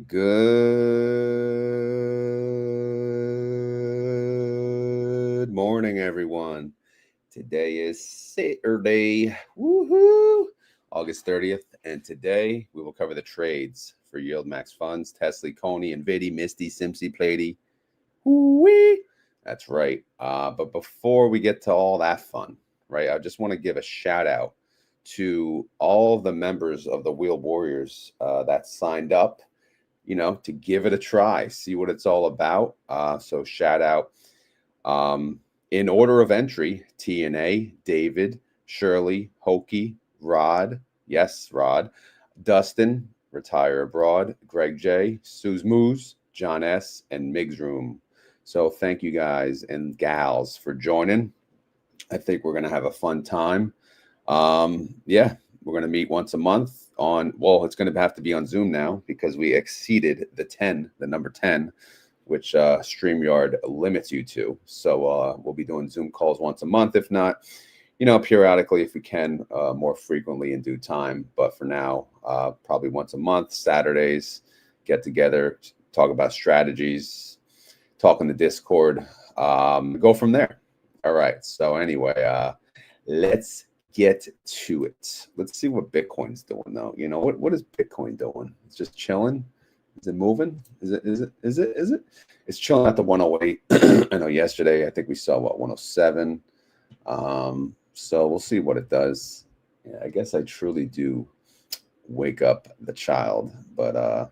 Good morning, everyone. Today is Saturday, woohoo, August 30th, and today we will cover the trades for YieldMax funds, TSLY, CONY, Nvidia, Misty, SMCI, PLTY. HOOY. That's right. But before we get to all that fun, right, I just want to give a shout out to all the members of the Wheel Warriors that signed up, to give it a try, see what it's all about. So shout out in order of entry: TNA, David, Shirley, Hokey, Rod, yes, Rod, Dustin, Retire Abroad, Greg J, Suze Moose, John S, and Migs Room. So thank you guys and gals for joining. I think we're going to have a fun time. Yeah, we're going to meet once a month on, well, it's going to have to be on Zoom now because we exceeded the number 10, which StreamYard limits you to. So we'll be doing Zoom calls once a month, if not, periodically if we can, more frequently in due time. But for now, probably once a month, Saturdays, get together, talk about strategies, talk on the Discord, go from there. All right. So anyway, let's get to it. Let's see what Bitcoin's doing though. What is Bitcoin doing? It's just chilling. Is it moving? Is it? It's chilling at the 108. I know yesterday, I think we saw 107. So we'll see what it does. Yeah, I guess I truly do wake up the child, but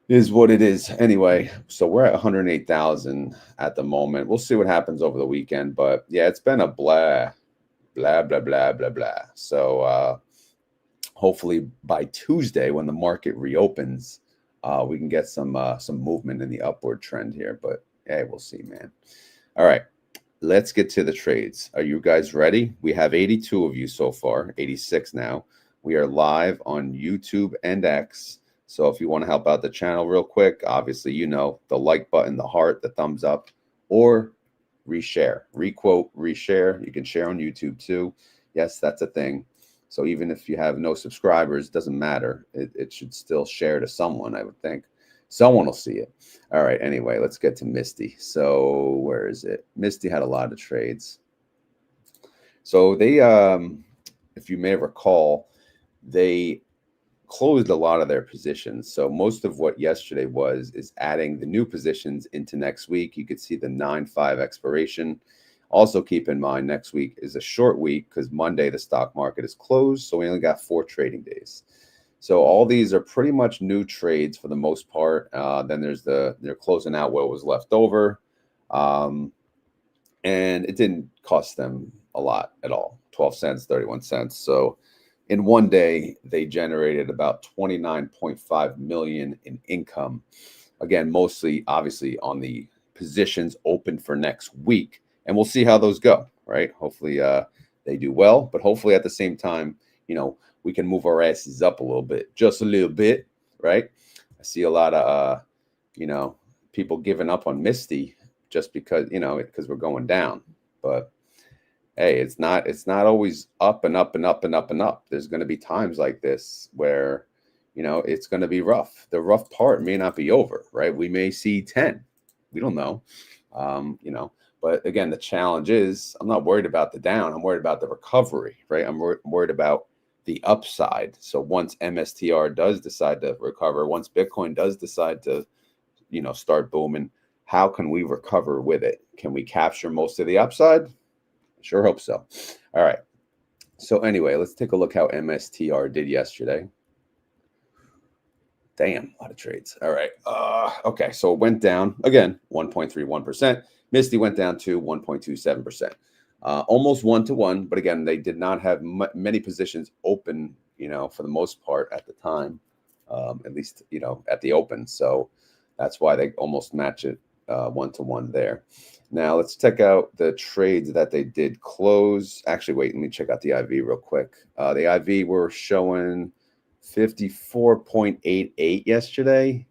is what it is anyway. So we're at 108,000 at the moment. We'll see what happens over the weekend, but yeah, it's been a blah. So hopefully by Tuesday, when the market reopens, we can get some movement in the upward trend here. But hey, we'll see, man. All right, let's get to the trades. Are you guys ready? We have 82 of you so far, 86 now. We are live on YouTube and X. So if you want to help out the channel real quick, obviously, the like button, the heart, the thumbs up, or reshare, requote, reshare. You can share on YouTube too. Yes, that's a thing. So even if you have no subscribers, doesn't matter. It should still share to someone, I would think. Someone will see it. All right, anyway, let's get to Misty. So where is it? Misty had a lot of trades. So they, if you may recall, they closed a lot of their positions. So most of what yesterday is adding the new positions into next week. You could see the 9/5 expiration. Also keep in mind, next week is a short week because Monday the stock market is closed. So we only got 4 trading days. So all these are pretty much new trades for the most part. Then there's they're closing out what was left over. And it didn't cost them a lot at all. 12 cents, 31 cents. So in one day, they generated about 29.5 million in income. Again, mostly obviously on the positions open for next week. And we'll see how those go, right? Hopefully they do well, but hopefully at the same time, we can move our asses up a little bit, just a little bit, right? I see a lot of, people giving up on Misty just because, because we're going down. But hey, it's not always up and up and up and up and up. There's going to be times like this where, it's going to be rough. The rough part may not be over, right? We may see 10. We don't know, But again, the challenge is I'm not worried about the down. I'm worried about the recovery, right? I'm worried about the upside. So once MSTR does decide to recover, once Bitcoin does decide to, start booming, how can we recover with it? Can we capture most of the upside? Sure hope so. All right. So anyway, let's take a look how MSTR did yesterday. Damn, a lot of trades. All right. Okay, so it went down again, 1.31%. Misty went down to 1.27%. Almost 1-to-1, but again, they did not have many positions open, for the most part at the time, at least, at the open. So that's why they almost match it 1-to-1 there. Now let's check out the trades that they did close. Actually, wait, let me check out the IV real quick. The IV were showing 54.88 yesterday.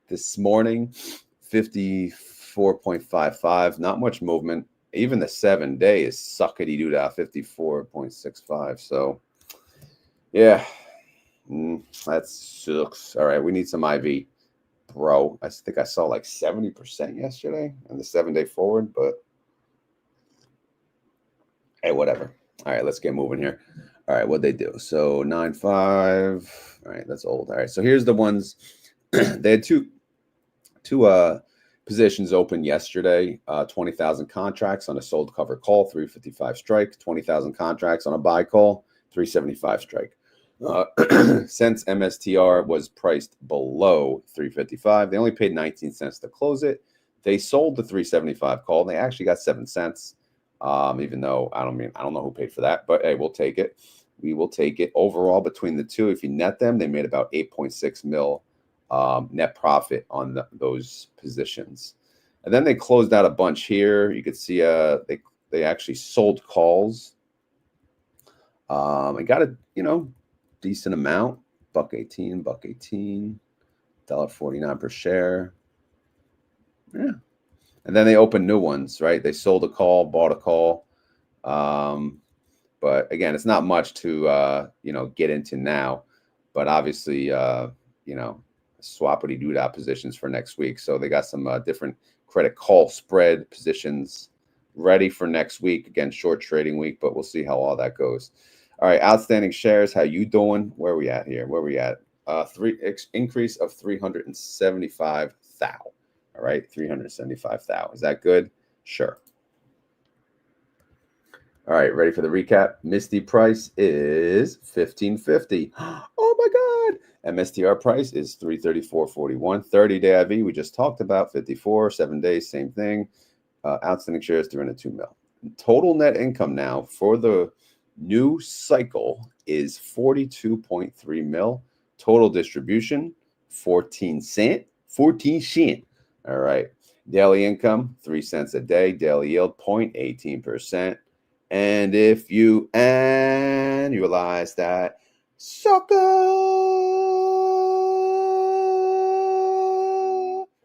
This morning, 54.55. Not much movement. Even the 7-day is suckety doo dah, 54.65. So, yeah, That sucks. All right, we need some IV, bro. I think I saw like 70% yesterday on the 7-day forward, but hey, whatever. All right, let's get moving here. All right, what'd they do? So 9.5. All right, that's old. All right, so here's the ones. They had two positions open yesterday. 20,000 contracts on a sold cover call, 355 strike. 20,000 contracts on a buy call, 375 strike. Since MSTR was priced below 355, they only paid 19 cents to close it. They sold the 375 call. They actually got 7 cents. Even though I don't know who paid for that, but hey, we'll take it. We will take it. Overall, between the two, if you net them, they made about 8.6 mil net profit on those positions. And then they closed out a bunch here. You could see they actually sold calls. And got a decent amount. $1.18, $1.49 per share. Yeah. And then they opened new ones, right? They sold a call, bought a call. But again, it's not much to get into now. But obviously, swappity doodah positions for next week. So they got some different credit call spread positions ready for next week. Again, short trading week, but we'll see how all that goes. All right, outstanding shares. How you doing? Where are we at here? Where are we at? Increase of 375,000. All right, 375,000. Is that good? Sure. All right, ready for the recap? Misty price is 1550. Oh my God. MSTR price is 334.41. 30-day IV, we just talked about 54. 7 days, same thing. Outstanding shares 302 mil. Total net income now for the new cycle is 42.3 mil. Total distribution 14 cent. 14 cent. All right. Daily income 3 cents a day. Daily yield 0.18%. And if you annualize that, sucker,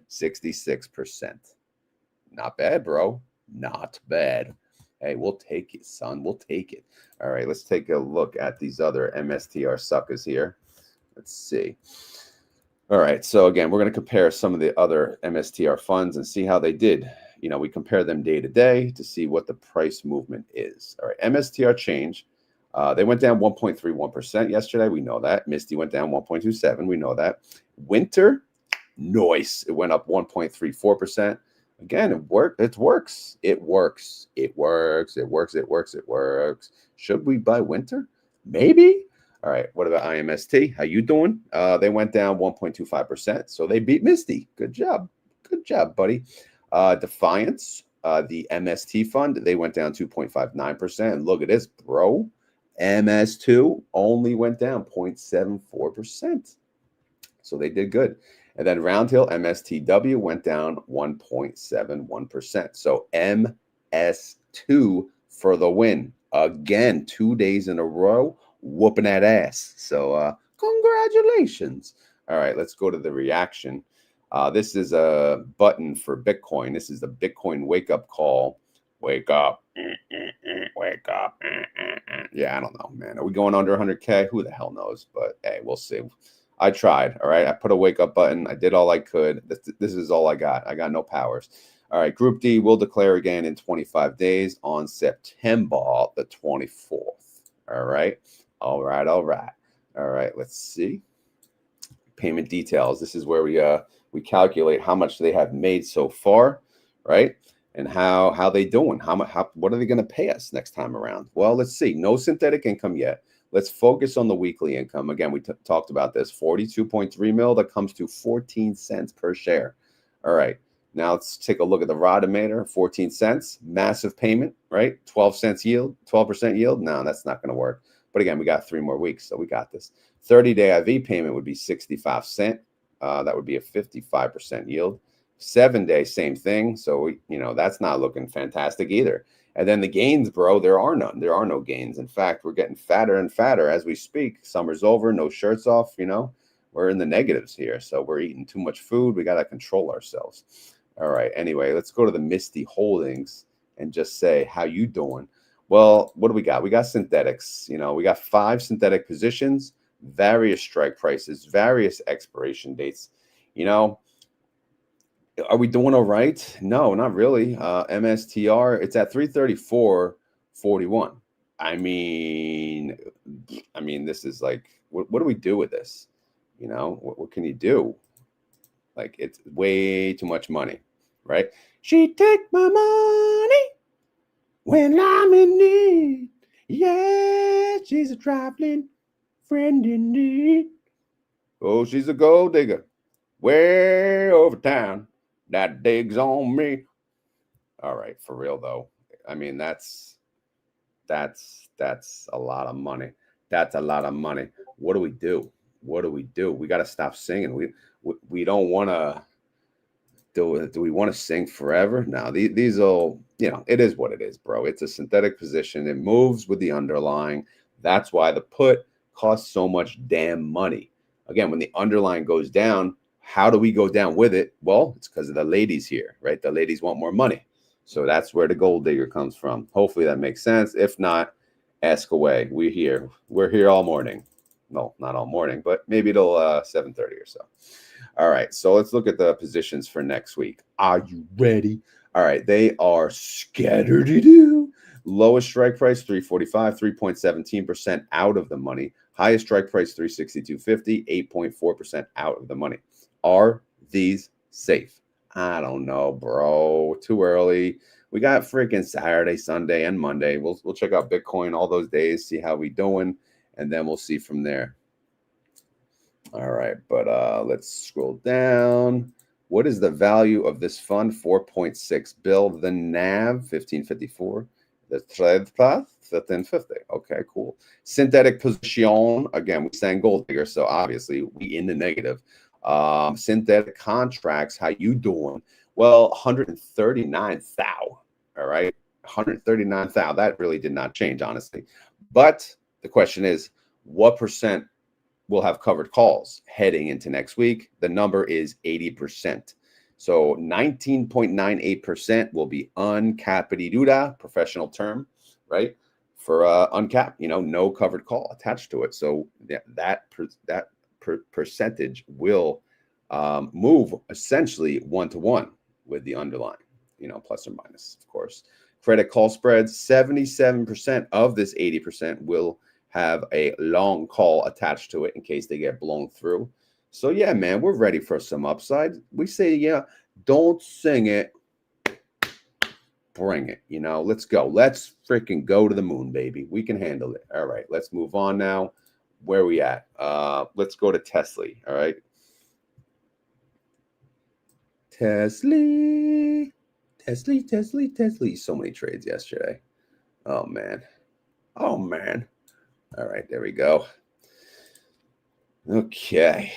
66%. Not bad, bro. Not bad. Hey, we'll take it, son. We'll take it. All right, let's take a look at these other MSTR suckers here. Let's see. All right, so again, we're going to compare some of the other MSTR funds and see how they did. We compare them day to day to see what the price movement is. All right, MSTR change. They went down 1.31% yesterday. We know that. Misty went down 1.27%. We know that. Winter, nice. It went up 1.34%. Again, it works. It works. It works. It works. It works. It works. It works. Should we buy winter? Maybe. All right. What about IMST? How you doing? They went down 1.25%. So they beat Misty. Good job. Good job, buddy. Defiance, the MST fund, they went down 2.59%. Look at this, bro. MS2 only went down 0.74%. So they did good. And then Roundhill MSTW went down 1.71%. So MS2 for the win. Again, 2 days in a row, whooping that ass. So congratulations. All right, let's go to the reaction. This is a button for Bitcoin. This is the Bitcoin wake-up call. Wake up. Wake up. Yeah, I don't know, man. Are we going under 100K? Who the hell knows? But hey, we'll see. I tried, all right? I put a wake-up button. I did all I could. This is all I got. I got no powers. All right, Group D will declare again in 25 days on September the 24th. All right? All right, all right. All right, let's see. Payment details. This is where we calculate how much they have made so far, right? And how they doing? What are they going to pay us next time around? Well, let's see. No synthetic income yet. Let's focus on the weekly income. Again, we talked about this. 42.3 mil. That comes to 14 cents per share. All right. Now let's take a look at the Rodimeter. 14 cents. Massive payment, right? 12 cents yield. 12% yield. No, that's not going to work. But again, we got 3 more weeks, so we got this. 30-day IV payment would be 65 cents. That would be a 55% yield. 7-day, same thing. So, that's not looking fantastic either. And then the gains, bro, there are none. There are no gains. In fact, we're getting fatter and fatter as we speak. Summer's over, no shirts off, We're in the negatives here. So we're eating too much food. We got to control ourselves. All right. Anyway, let's go to the Misty Holdings and just say, how you doing? Well, what do we got? We got synthetics. We got 5 synthetic positions. various strike prices, various expiration dates. You know, are we doing all right? No, not really. MSTR, it's at 334.41. I mean, this is like, what do we do with this? You know, what can you do? Like, it's way too much money, right? She take my money when I'm in need. Yeah, she's a trifling friend in need. Oh, she's a gold digger way over town that digs on me. All right, for real though. I mean, that's a lot of money. That's a lot of money. What do we do? What do we do? We got to stop singing. We don't want to. Do we want to sing forever? No, these all, you know, it is what it is, bro. It's a synthetic position. It moves with the underlying. That's why the put costs so much damn money. Again, when the underlying goes down, how do we go down with it? Well, it's because of the ladies here, right? The ladies want more money. So that's where the gold digger comes from. Hopefully that makes sense. If not, ask away. We're here. We're here all morning. No, not all morning, but maybe till 7:30 or so. All right, so let's look at the positions for next week. Are you ready? All right, they are scattered. Lowest strike price 345, 3.17% out of the money. Highest strike price 362.50, 8.4% out of the money. Are these safe? I don't know, bro. Too early. We got freaking Saturday, Sunday, and Monday. We'll check out Bitcoin all those days, see how we doing, and then we'll see from there. All right, but let's scroll down. What is the value of this fund? 4.6 bill. The NAV 1554. The trade path 1550. Okay, cool. Synthetic position. Again, we sang gold digger, so obviously we in the negative. Synthetic contracts. How you doing? Well, 139,000. All right, 139,000. That really did not change, honestly. But the question is, what percent will have covered calls heading into next week? The number is 80%. So 19.98% will be uncapped, professional term, right? For uncapped, you know, no covered call attached to it. So that percentage will move essentially 1-to-1 with the underlying, you know, plus or minus, of course. Credit call spreads, 77% of this 80% will have a long call attached to it in case they get blown through. So yeah, man, we're ready for some upside. We say, yeah, don't sing it, bring it. You know, let's go. Let's freaking go to the moon, baby. We can handle it. All right, let's move on now. Where are we at? Let's go to TSLY. All right, TSLY. So many trades yesterday. Oh man. All right, there we go. Okay.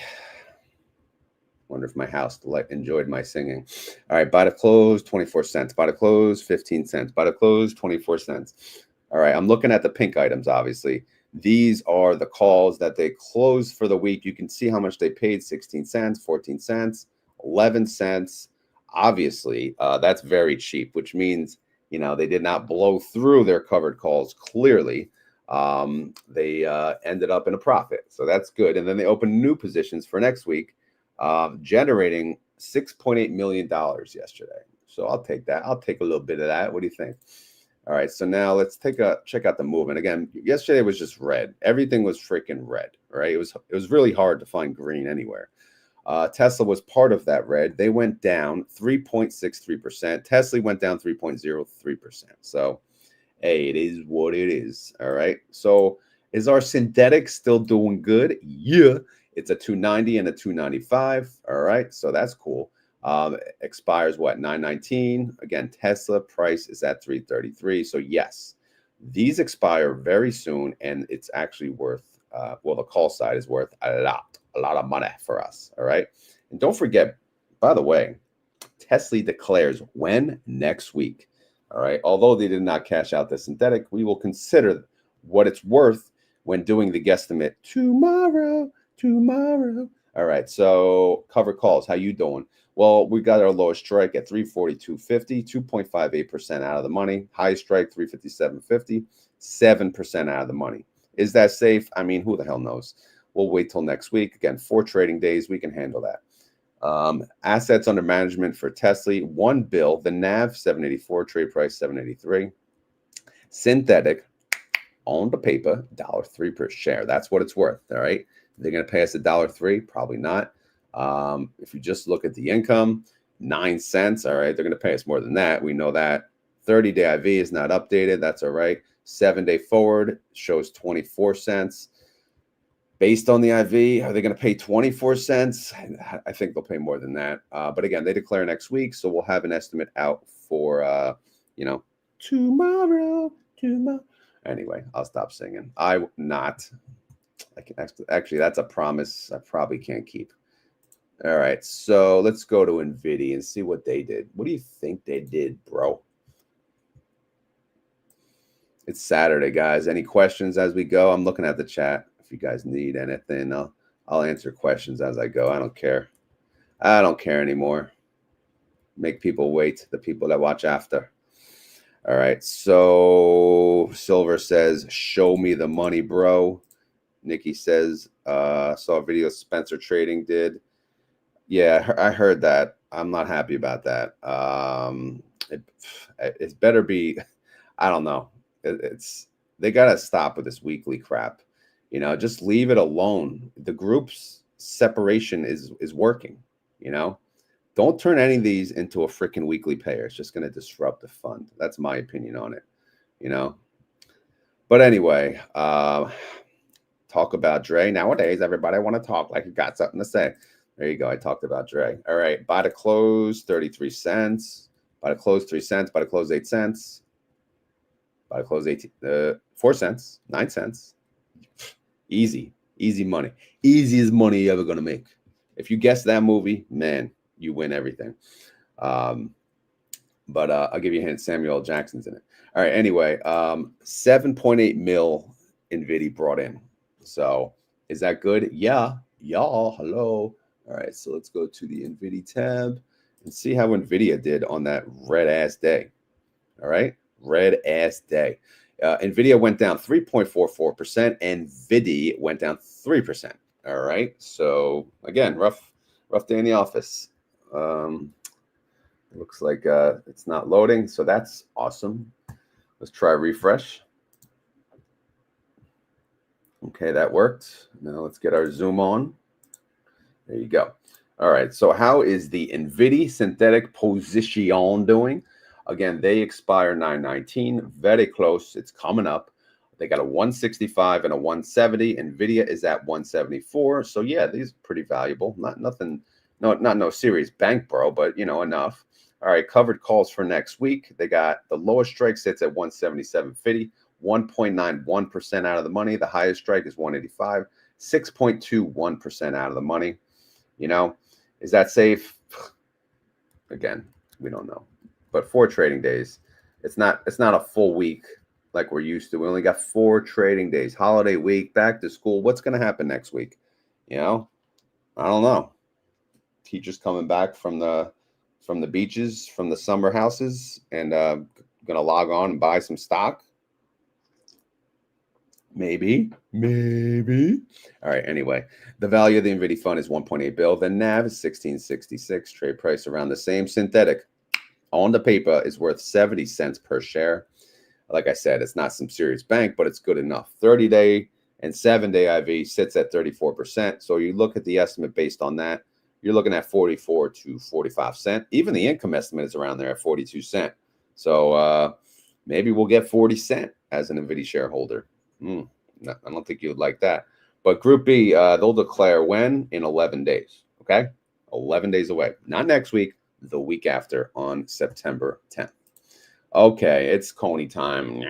Wonder if my house enjoyed my singing. All right, buy to close, 24 cents. Buy to close, 15 cents. Buy to close, 24 cents. All right, I'm looking at the pink items, obviously. These are the calls that they closed for the week. You can see how much they paid, 16 cents, 14 cents, 11 cents. Obviously, that's very cheap, which means, you know, they did not blow through their covered calls clearly. They ended up in a profit. So that's good. And then they opened new positions for next week, generating $6.8 million yesterday. So I'll take that. I'll take a little bit of that. What do you think? All right. So now let's check out the movement. Again, yesterday was just red. Everything was freaking red, right? It was really hard to find green anywhere. Tesla was part of that red. They went down 3.63%. TSLY went down 3.03%. So hey, it is what it is. All right. So is our synthetic still doing good? Yeah. It's a 290 and a 295. All right. So that's cool. Expires what? 919. Again, Tesla price is at 333. So yes, these expire very soon, and it's actually worth, well, the call side is worth a lot of money for us. All right. And don't forget, by the way, TSLY declares when? Next week. All right. Although they did not cash out the synthetic, we will consider what it's worth when doing the guesstimate tomorrow. All right. So cover calls. How you doing? Well, we got our lowest strike at 342.50, 2.58% out of the money. High strike 357.50, 7% out of the money. Is that safe? I mean, who the hell knows? we'll wait till next week. Again, 4 trading days, we can handle that. Assets under management for TSLY, $1 billion. The NAV 784, trade price 783. Synthetic on the paper, $1.03 per share. That's what it's worth. All right. They're going to pay us $1.03, probably not. If you just look at the income, 9 cents. All right. They're going to pay us more than that. We know that. 30-day IV is not updated. That's all right. 7-day forward shows 24 cents. Based on the IV, are they going to pay 24 cents? I think they'll pay more than that. But again, they declare next week, so we'll have an estimate out for, tomorrow. Anyway, I'll stop singing. I can actually, that's a promise I probably can't keep. All right, so let's go to Nvidia and see what they did. What do you think they did, bro? It's Saturday, guys. Any questions as we go? I'm looking at the chat. If you guys need anything, I'll answer questions as I go. I don't care. I don't care anymore. Make people wait, the people that watch after. All right. So Silver says, show me the money, bro. Nikki says, saw a video Spencer Trading did. Yeah, I heard that. I'm not happy about that. It better be, I don't know. They got to stop with this weekly crap. Just leave it alone. The group's separation is working, Don't turn any of these into a freaking weekly payer. It's just going to disrupt the fund. That's my opinion on it, But anyway, talk about Dre. Nowadays, everybody want to talk like you got something to say. There you go. I talked about Dre. All right. Buy to close, 33 cents. Buy to close, 3 cents. Buy to close, 8 cents. Buy to close, 4 cents, 9 cents. Easy money. Easiest money you're ever going to make. If you guess that movie, man, you win everything. But I'll give you a hint. Samuel L. Jackson's in it. All right. Anyway, 7.8 mil Nvidia brought in. So is that good? Yeah. Y'all. Hello. All right. So let's go to the Nvidia tab and see how Nvidia did on that red ass day. All right. Red ass day. Nvidia went down 3.44%, and VIDI went down 3%. All right. So again, rough day in the office. Looks like it's not loading, so that's awesome. Let's try refresh. Okay, that worked. Now let's get our zoom on. There you go. All right. So how is the Nvidia synthetic position doing? Again, they expire 9/19, very close. It's coming up. They got a 165 and a 170. Nvidia is at 174. So yeah, these are pretty valuable. Not no serious bank, bro, but enough. All right, covered calls for next week. They got the lowest strike sits at 177.50, 1.91% out of the money. The highest strike is 185, 6.21% out of the money. Is that safe? Again, we don't know. But 4 trading days, it's not a full week like we're used to. We only got 4 trading days. Holiday week, back to school. What's going to happen next week? I don't know. Teachers coming back from the beaches, from the summer houses, and going to log on and buy some stock. Maybe. All right. Anyway, the value of the Nvidia fund is 1.8 billion. The NAV is 1666. Trade price around the same. Synthetic on the paper is worth 70 cents per share. Like I said, it's not some serious bank, but it's good enough. 30-day and 7-day IV sits at 34%. So you look at the estimate based on that, you're looking at 44 to 45 cents. Even the income estimate is around there at 42 cents. So maybe we'll get 40 cents as an Nvidia shareholder. No, I don't think you would like that. But Group B, they'll declare when? In 11 days. Okay? 11 days away. Not next week, the week after on September 10th. Okay, it's CONY time.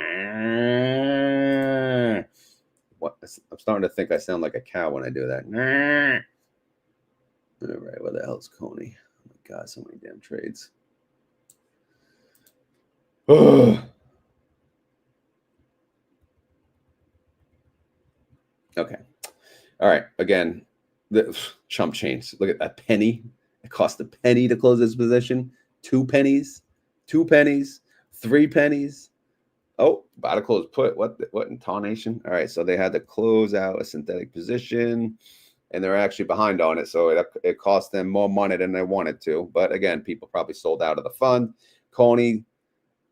What? I'm starting to think I sound like a cow when I do that. All right, where the hell is CONY? Oh my God, so many damn trades. Okay. All right. Again, the chump change. Look at that penny. It cost a penny to close this position. 2 pennies, 2 pennies, 3 pennies. Oh, about to close put. What in tarnation? All right, so they had to close out a synthetic position, and they're actually behind on it, so it cost them more money than they wanted to. But again, people probably sold out of the fund. CONY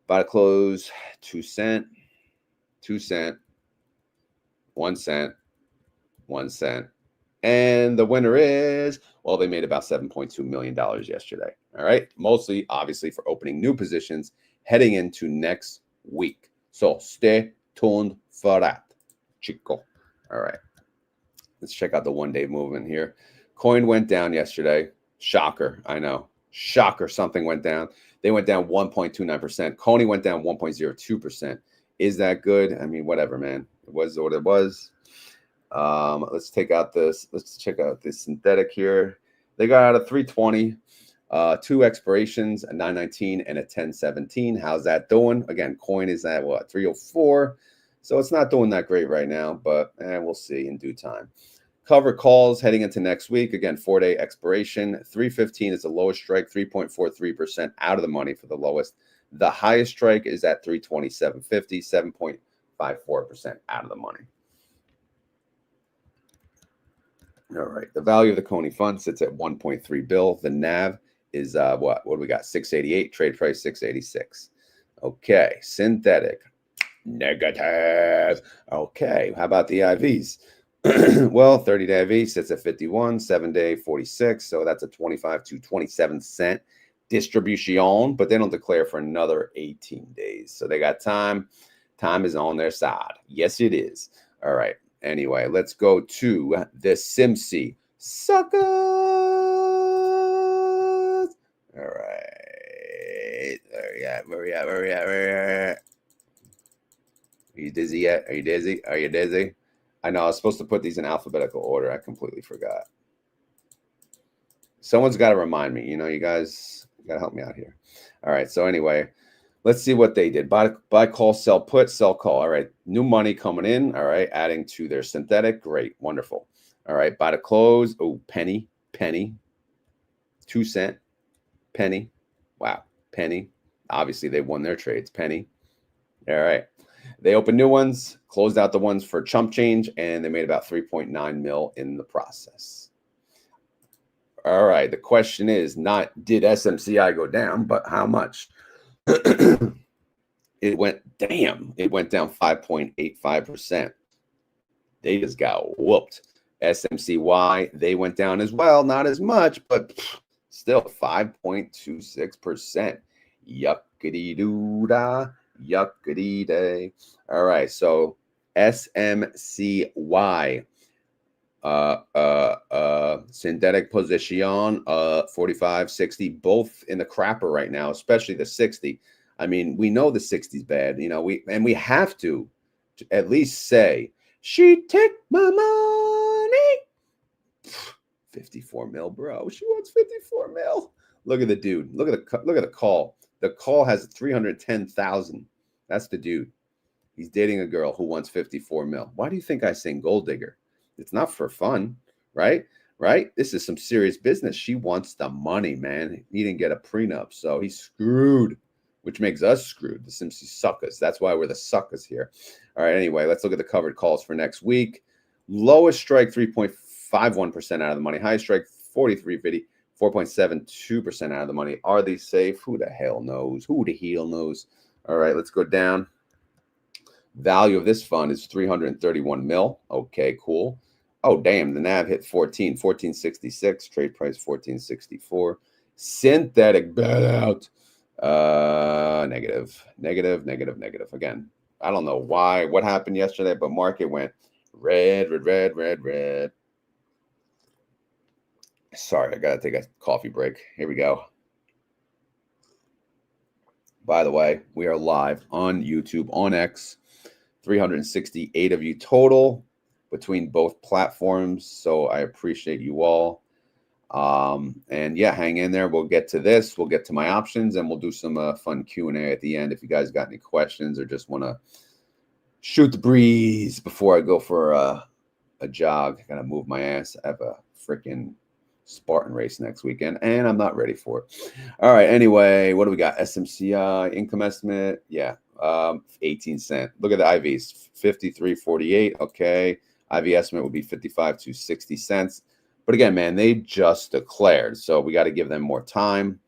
about to close 2 cent, 2 cent, 1 cent, 1 cent. And the winner is, well, they made about $7.2 million yesterday. All right. Mostly, obviously, for opening new positions heading into next week. So stay tuned for that, chico. All right. Let's check out the one-day movement here. Coin went down yesterday. Shocker. I know. Shocker. Something went down. They went down 1.29%. CONY went down 1.02%. Is that good? I mean, whatever, man. It was what it was. Let's check out this synthetic here. They got out of 320, 2 expirations, a 919 and a 1017. How's that doing? Again, coin is at what, 304. So it's not doing that great right now, but we'll see in due time. Cover calls heading into next week. Again, 4-day expiration. 315 is the lowest strike, 3.43% out of the money for the lowest. The highest strike is at 327.50, 7.54% out of the money. All right. The value of the CONY fund sits at 1.3 bill. The NAV is what do we got? 688. Trade price 686. Okay. Synthetic. Negative. Okay. How about the IVs? Well, 30-day IV sits at 51, 7-day 46. So that's a 25 to 27 cent distribution, but they don't declare for another 18 days. So they got time. Time is on their side. Yes, it is. All right. Anyway, let's go to the SMCY suckers. All right. Where we at? Are you dizzy yet? Are you dizzy? Are you dizzy? I know I was supposed to put these in alphabetical order. I completely forgot. Someone's got to remind me. You know, you guys got to help me out here. All right. So anyway, let's see what they did. Buy, call, sell, put, sell, call. All right. New money coming in. All right. Adding to their synthetic. Great. Wonderful. All right. Buy to close. Oh, penny. 2 cent. Penny. Wow. Penny. Obviously, they won their trades. Penny. All right. They opened new ones, closed out the ones for chump change, and they made about 3.9 mil in the process. All right. The question is not did SMCI go down, but how much? It went down 5.85%. They just got whooped. SMCY, they went down as well. Not as much, but still 5.26%. Yuckity-doo-dah. Yuckity day. All right, so SMCY, synthetic position, 45, 60, both in the crapper right now, especially the 60. I mean, we know the 60 is bad, you know. We have to at least say she take my money. 54 mil, bro. She wants 54 mil. Look at the dude. Look at the call. The call has 310,000. That's the dude. He's dating a girl who wants 54 mil. Why do you think I sing Gold Digger? It's not for fun, right? Right? This is some serious business. She wants the money, man. He didn't get a prenup, so he's screwed, which makes us screwed. The SMCY suckers. That's why we're the suckers here. All right, anyway, let's look at the covered calls for next week. Lowest strike, 3.51% out of the money. Highest strike, 43.50. 4.72% out of the money. Are they safe? Who the hell knows? Who the hell knows? All right, let's go down. Value of this fund is 331 mil. Okay, cool. Oh, damn. The NAV hit 1466. Trade price 1464. Synthetic bailout. Negative. Again, I don't know what happened yesterday, but market went red. Sorry, I got to take a coffee break. Here we go. By the way, we are live on YouTube, on X. 368 of you total between both platforms. So I appreciate you all. And yeah, hang in there. We'll get to this. We'll get to my options, and we'll do some fun Q&A at the end if you guys got any questions or just want to shoot the breeze before I go for a jog. I got to move my ass. I have a freaking Spartan race next weekend, and I'm not ready for it. All right. Anyway, what do we got? SMCI income estimate. Yeah. 18 cent. Look at the IVs, 53.48. Okay, IV estimate would be 55 to 60 cents. But again, man, they just declared, so we got to give them more time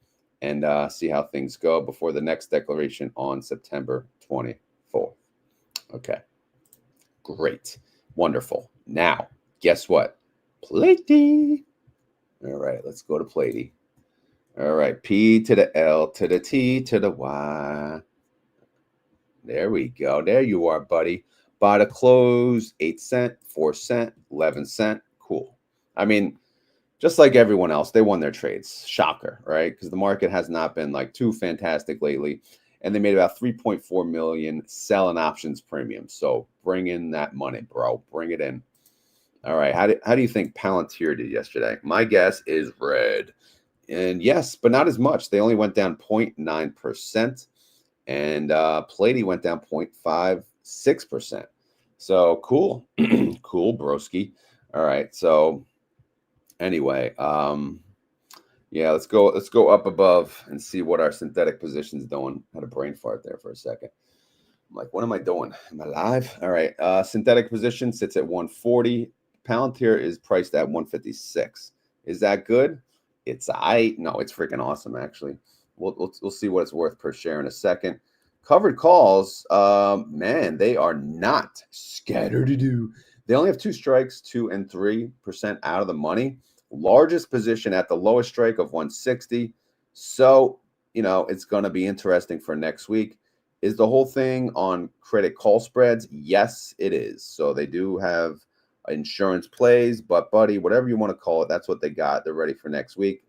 and see how things go before the next declaration on September 24th. Okay, great, wonderful. Now, guess what? PLTY. All right, let's go to PLTY. All right, P to the L to the T to the Y. There we go. There you are, buddy. By the close, 8 cent, 4 cent, 11 cent. Cool. I mean, just like everyone else, they won their trades. Shocker, right? Because the market has not been like too fantastic lately. And they made about 3.4 million selling options premium. So bring in that money, bro. Bring it in. All right. How do you think Palantir did yesterday? My guess is red. And yes, but not as much. They only went down 0.9%. And PLTY went down 0.56%. So cool. Cool, broski. All right. So anyway, yeah, let's go up above and see what our synthetic position's doing. Had a brain fart there for a second. I'm like, what am I doing? Am I live? All right. Synthetic position sits at 140. Palantir is priced at 156. Is that good? It's no, it's freaking awesome, actually. We'll see what it's worth per share in a second. Covered calls, man, they are not scattered-to-do. They only have 2 strikes, 2 and 3% out of the money. Largest position at the lowest strike of 160. So, you know, it's going to be interesting for next week. Is the whole thing on credit call spreads? Yes, it is. So they do have insurance plays, but buddy, whatever you want to call it, that's what they got. They're ready for next week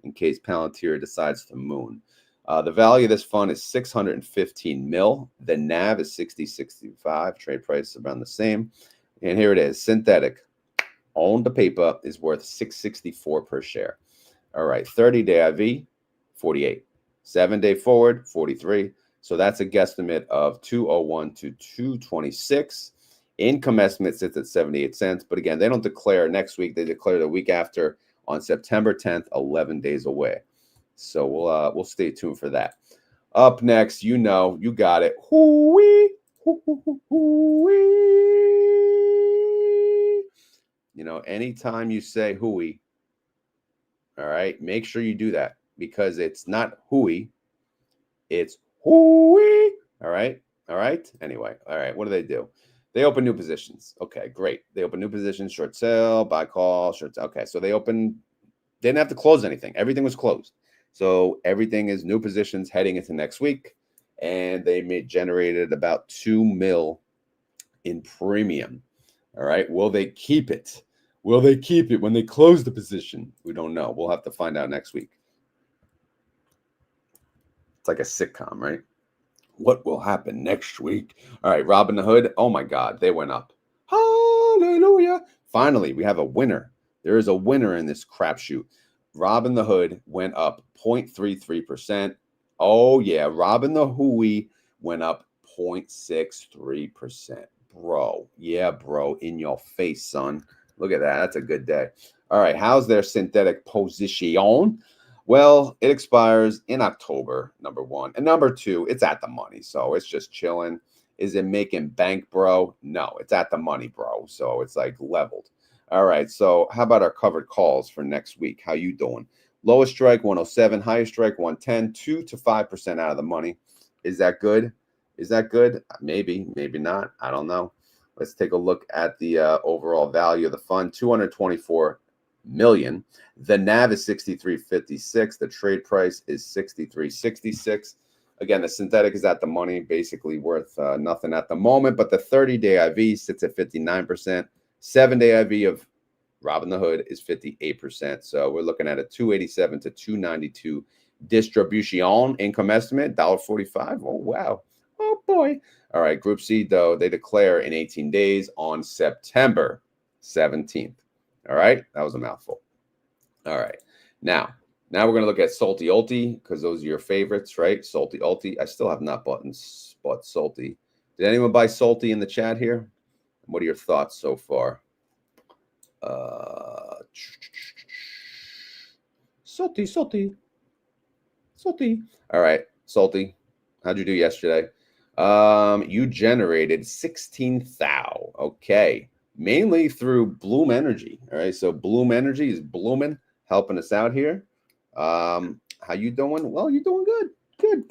in case Palantir decides to moon. The value of this fund is 615 mil. The NAV is 60.65. Trade price is around the same. And here it is. Synthetic on the paper is worth 664 per share. All right. 30-day IV, 48. 7-day forward, 43. So that's a guesstimate of 201 to 226. Income estimate sits at 78 cents. But again, they don't declare next week. They declare the week after on September 10th, 11 days away. So we'll stay tuned for that. Up next, you know, you got it. HOOY, HOOY. You know, anytime you say HOOY, all right, make sure you do that because it's not HOOY, it's HOOY. All right, all right. Anyway, all right. What do? They open new positions. Okay, great. They open new positions, short sell, buy call, short sell. Okay, so they didn't have to close anything. Everything was closed. So everything is new positions heading into next week. And they generated about 2 mil in premium. All right. Will they keep it? Will they keep it when they close the position? We don't know. We'll have to find out next week. It's like a sitcom, right? What will happen next week? All right. Robinhood. Oh, my God. They went up. Hallelujah. Finally, we have a winner. There is a winner in this crapshoot. Robinhood went up 0.33%. Oh, yeah. Robinhood went up 0.63%. Bro. Yeah, bro. In your face, son. Look at that. That's a good day. All right. How's their synthetic position? Well, it expires in October, number 1. And number 2, it's at the money. So it's just chilling. Is it making bank, bro? No, it's at the money, bro. So it's like leveled. All right, so how about our covered calls for next week? How you doing? Lowest strike, 107. Highest strike, 110. 2 to 5% out of the money. Is that good? Is that good? Maybe, maybe not. I don't know. Let's take a look at the overall value of the fund, 224 million. The NAV is 63.56. The trade price is 63.66. Again, the synthetic is at the money, basically worth nothing at the moment, but the 30-day IV sits at 59%. 7-day IV of Robinhood is 58%. So we're looking at a 287 to 292 distribution. Income estimate, $1.45. Oh, wow. Oh, boy. All right. Group C, though, they declare in 18 days on September 17th. All right. That was a mouthful. All right. Now we're going to look at SLTY, ULTY, because those are your favorites, right? SLTY, ULTY. I still have not bought SLTY. Did anyone buy SLTY in the chat here? What are your thoughts so far? SLTY. All right, SLTY. How'd you do yesterday? You generated 16 thou. Okay. Mainly through Bloom Energy. All right. So Bloom Energy is blooming, helping us out here. How you doing? Well, you're doing good. Good.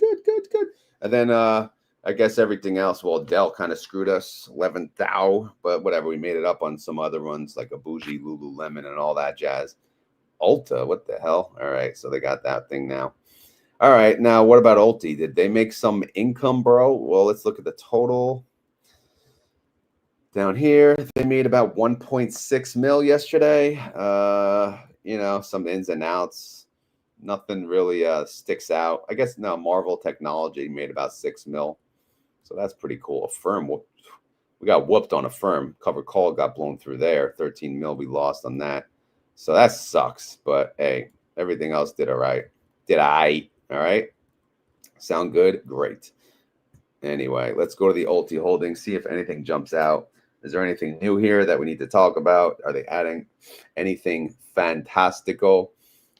And then I guess everything else, well, Dell kind of screwed us, 11 thou, but whatever. We made it up on some other ones like a Bougie, Lululemon, and all that jazz. Ulta, what the hell? All right. So they got that thing now. All right, now what about ULTY? Did they make some income, bro? Well, let's look at the total. Down here, they made about 1.6 mil yesterday. You know, some ins and outs. Nothing really sticks out. I guess no, Marvel Technology made about 6 mil. So that's pretty cool. Affirm, we got whooped on Affirm. Covered call got blown through there. 13 mil we lost on that. So that sucks. But hey, everything else did all right. All right. Sound good? Great. Anyway, let's go to the ULTY holdings, see if anything jumps out. Is there anything new here that we need to talk about? Are they adding anything fantastical?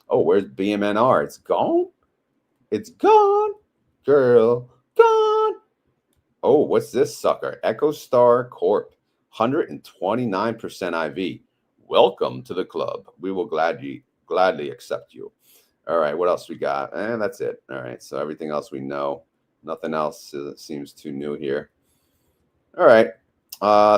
Oh, where's BMNR? It's gone? It's gone. Girl, gone. Oh, what's this sucker? EchoStar Corp. 129% IV. Welcome to the club. We will gladly accept you. All right, what else we got? And that's it. All right, so everything else we know. Nothing else seems too new here. All right,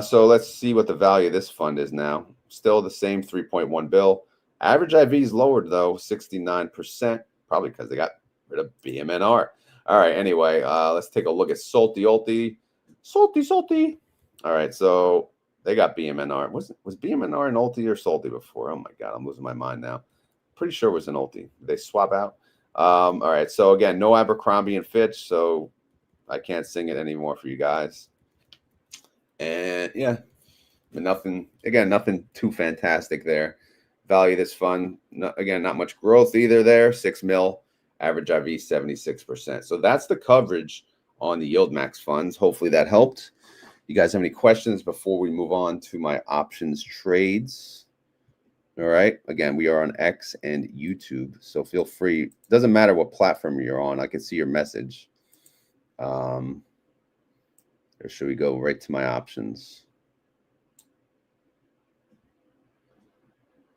so let's see what the value of this fund is now. Still the same 3.1 bill. Average IV is lowered, though, 69%, probably because they got rid of BMNR. All right, anyway, let's take a look at ULTY. All right, so they got BMNR. Was BMNR an ULTY or SLTY before? Oh, my God, I'm losing my mind now. Pretty sure it was an ULTY. Did they swap out? All right. So again, no Abercrombie and Fitch, so I can't sing it anymore for you guys. And yeah, nothing. Again, nothing too fantastic there. Value of this fund, again, not much growth either there. 6 mil. Average IV 76%. So that's the coverage on the YieldMax funds. Hopefully that helped. You guys have any questions before we move on to my options trades? All right. Again, we are on X and YouTube, so feel free. Doesn't matter what platform you're on. I can see your message. Or should we go right to my options?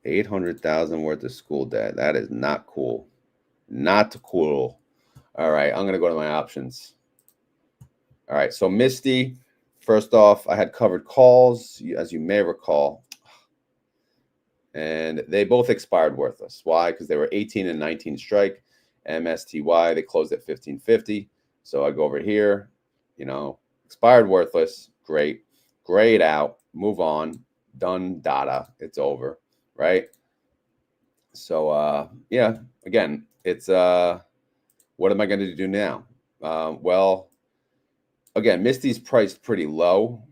800,000 worth of school debt. That is not cool. Not cool. All right. I'm going to go to my options. All right. So Misty, first off, I had covered calls, as you may recall. And they both expired worthless. Why? Because they were 18 and 19 strike. MSTY, they closed at 1550. So I go over here, you know, expired worthless. Great. Grayed out. Move on. Done. Data. It's over. Right? So, yeah, again, it's what am I going to do now? Well, again, Misty's priced pretty low.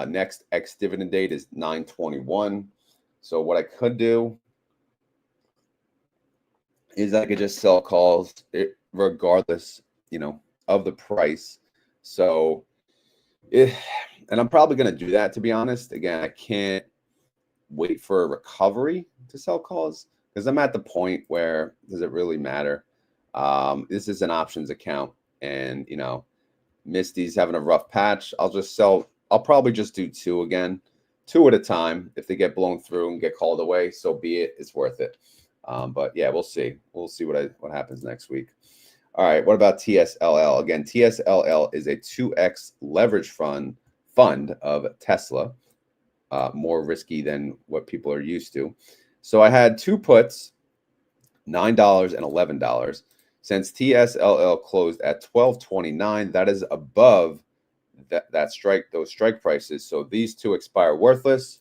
Next ex-dividend date is 9/21. So what I could do is I could just sell calls regardless, you know, of the price. So, and I'm probably going to do that, to be honest. Again, I can't wait for a recovery to sell calls because I'm at the point where does it really matter? This is an options account, and you know, Misty's having a rough patch. I'll just sell. I'll probably just do 2 again. 2 at a time. If they get blown through and get called away, so be it. It's worth it. But yeah, we'll see. We'll see what happens next week. All right. What about TSLL? Again, TSLL is a 2x leverage fund of Tesla. More risky than what people are used to. So I had 2 puts, $9 and $11. Since TSLL closed at $12.29, that is above those strike prices. So these 2 expire worthless.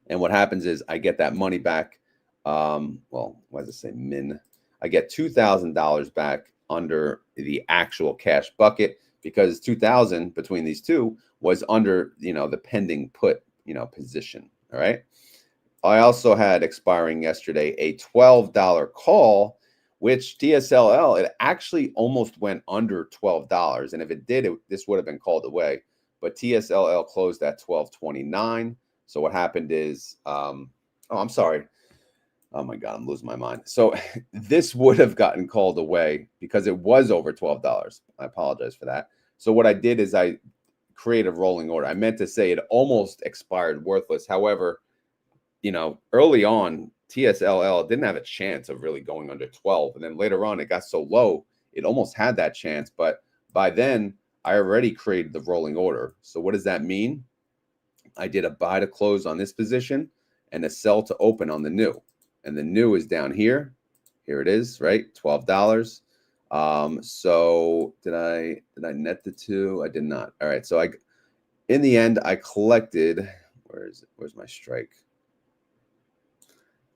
And what happens is I get that money back. Well, why does it say min? I get $2,000 back under the actual cash bucket because 2,000 between these 2 was under, you know, the pending put, you know, position. All right. I also had expiring yesterday a $12 call, which TSLL, it actually almost went under $12. And if it did, this would have been called away. But TSLL closed at $12.29. So what happened is, oh, I'm sorry. Oh my God, I'm losing my mind. So this would have gotten called away because it was over $12. I apologize for that. So what I did is I created a rolling order. I meant to say it almost expired worthless. However, early on, TSLL didn't have a chance of really going under 12. And then later on, it got so low, it almost had that chance. But by then, I already created the rolling order. So what does that mean? I did a buy to close on this position and a sell to open on the new. And the new is down here. Here it is, right? $12. So did I net the two? I did not. All right. So in the end, I collected, where's my strike?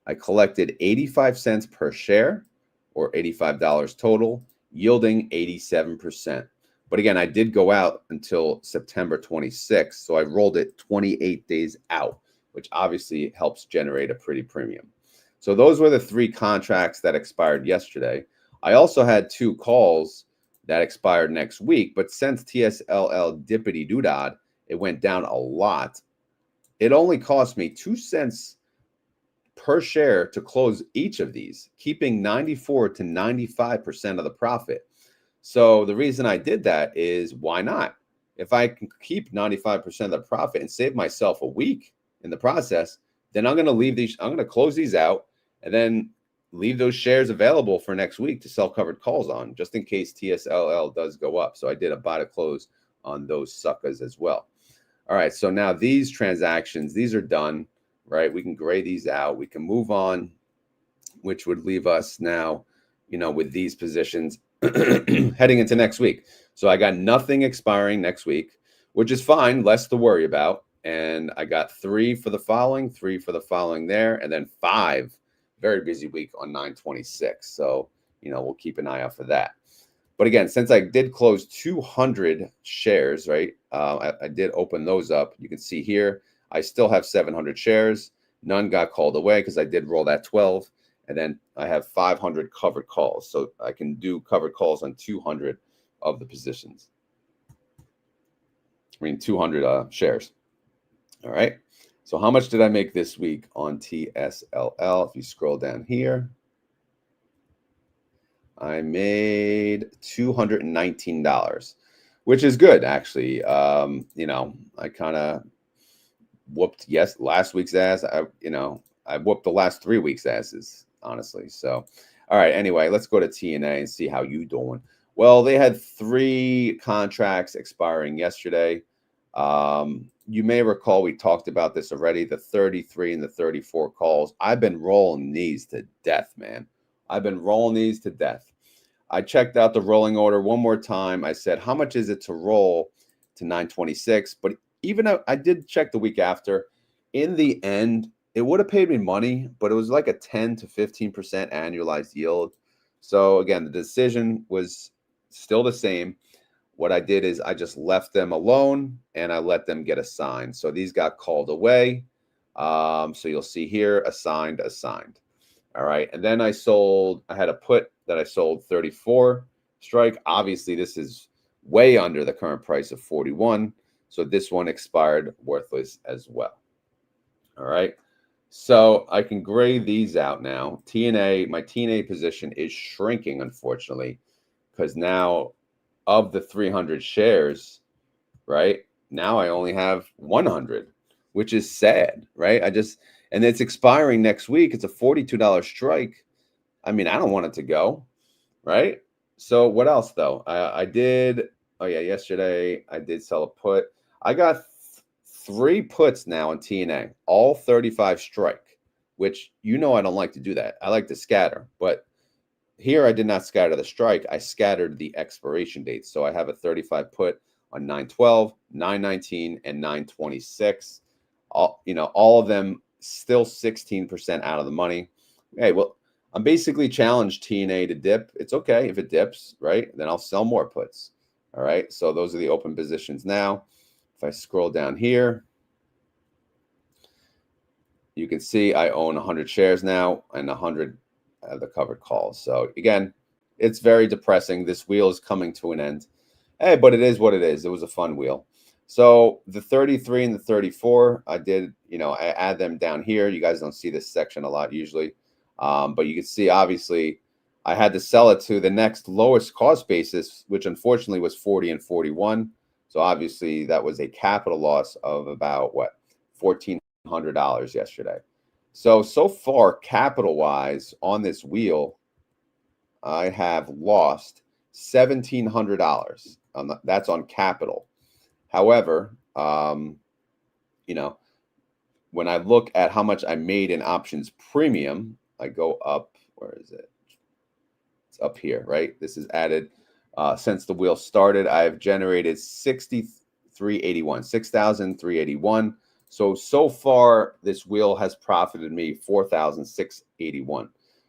I collected 85 cents per share, or $85 total, yielding 87%. But again, I did go out until September 26th, so I rolled it 28 days out, which obviously helps generate a pretty premium. So those were the 3 contracts that expired yesterday. I also had 2 calls that expired next week, but since TSLL dippity doodad, it went down a lot. It only cost me 2 cents per share to close each of these, keeping 94 to 95% of the profit. So the reason I did that is, why not? If I can keep 95% of the profit and save myself a week in the process, then I'm going to leave these, I'm going to close these out and then leave those shares available for next week to sell covered calls on, just in case TSLL does go up. So I did a buy to close on those suckers as well. All right, so now these transactions, these are done. Right, we can gray these out. We can move on, which would leave us now, with these positions heading into next week. So I got nothing expiring next week, which is fine, less to worry about. And I got 3 for the following, 3 for the following there, and then 5. Very busy week on 9/26. So we'll keep an eye out for that. But again, since I did close 200 shares, right? I did open those up. You can see here, I still have 700 shares. None got called away because I did roll that 12. And then I have 500 covered calls. So I can do covered calls on 200 of the positions. 200 shares. All right. So how much did I make this week on TSLL? If you scroll down here, I made $219, which is good, actually. I kind of whooped last week's ass. I whooped the last 3 weeks' asses, honestly. So, all right. Anyway, let's go to TNA and see how you doing. Well, they had 3 contracts expiring yesterday. You may recall we talked about this already, the 33 and the 34 calls. I've been rolling these to death, man. I've been rolling these to death. I checked out the rolling order one more time. I said, how much is it to roll to 9/26? But even though I did check the week after, in the end, it would have paid me money, but it was like a 10 to 15% annualized yield. So again, the decision was still the same. What I did is I just left them alone and I let them get assigned. So these got called away. So you'll see here, assigned. All right. And then I had a put that I sold 34 strike. Obviously, this is way under the current price of 41. So this one expired worthless as well. All right. So I can gray these out now. My TNA position is shrinking, unfortunately, because now of the 300 shares, right, now I only have 100, which is sad, right? And it's expiring next week. It's a $42 strike. I mean, I don't want it to go, right? So what else, though? Yesterday I did sell a put. I got 3 puts now in TNA, all 35 strike, which I don't like to do that. I like to scatter, but here I did not scatter the strike. I scattered the expiration dates. So I have a 35 put on 9/12, 9/19, and 9/26. All of them still 16% out of the money. Hey, well, I'm basically challenged TNA to dip. It's okay if it dips, right? Then I'll sell more puts. All right. So those are the open positions now. If I scroll down here, you can see I own 100 shares now and 100 the covered calls. So again, it's very depressing. This wheel is coming to an end. Hey, but it is what it is. It was a fun wheel. So the 33 and the 34, I did, I add them down here. You guys don't see this section a lot usually. But you can see, obviously, I had to sell it to the next lowest cost basis, which unfortunately was 40 and 41. So obviously that was a capital loss of about what, $1,400 yesterday. So far, capital wise on this wheel, I have lost $1,700. That's on capital. However, you know, when I look at how much I made in options premium, I go up. Where is it? It's up here, right? This is added since the wheel started. I've generated 6,381. So far, this wheel has profited me 4,681.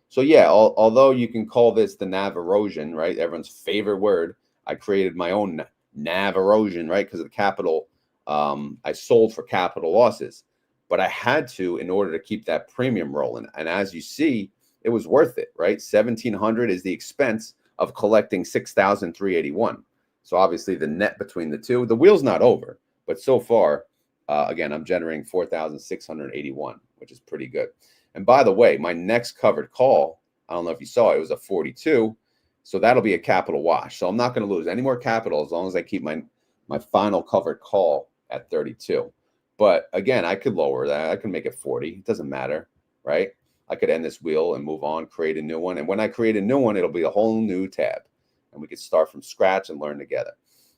So yeah, although you can call this the NAV erosion, right? Everyone's favorite word. I created my own NAV erosion, right? Because of the capital, I sold for capital losses, but I had to in order to keep that premium rolling. And as you see, it was worth it, right? 1,700 is the expense of collecting 6,381. So obviously the net between the two, the wheel's not over, but so far, again, I'm generating 4,681, which is pretty good. And by the way, my next covered call, I don't know if you saw it, was a 42. So that'll be a capital wash. So I'm not going to lose any more capital as long as I keep my final covered call at 32. But again, I could lower that. I can make it 40. It doesn't matter, right? I could end this wheel and move on, create a new one. And when I create a new one, it'll be a whole new tab. And we could start from scratch and learn together.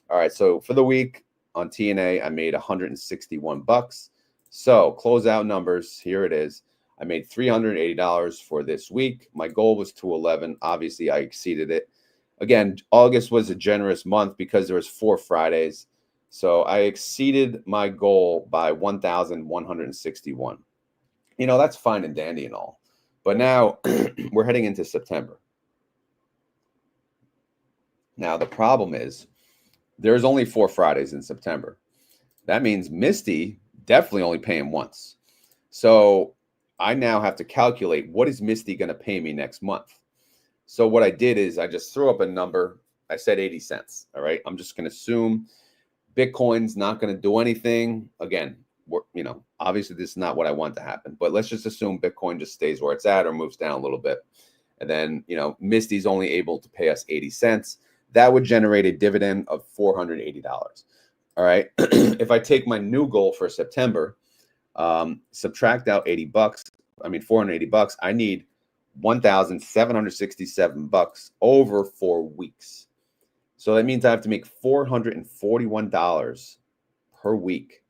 All right, so for the week on TNA, I made 161 bucks. So closeout numbers, here it is. I made $380 for this week. My goal was 211. Obviously, I exceeded it. Again, August was a generous month because there was 4 Fridays. So I exceeded my goal by 1,161. You know, that's fine and dandy and all. But now we're heading into September. Now, the problem is there's only 4 Fridays in September. That means Misty definitely only paying once. So I now have to calculate what is Misty going to pay me next month. So what I did is I just threw up a number. I said 80 cents. All right. I'm just going to assume Bitcoin's not going to do anything. Again, you know, obviously this is not what I want to happen, but let's just assume Bitcoin just stays where it's at or moves down a little bit. And then, you know, Misty's only able to pay us 80 cents. That would generate a dividend of $480. All right. If I take my new goal for September, subtract out 80 bucks, I mean, 480 bucks, I need 1,767 bucks over 4 weeks. So that means I have to make $441 per week.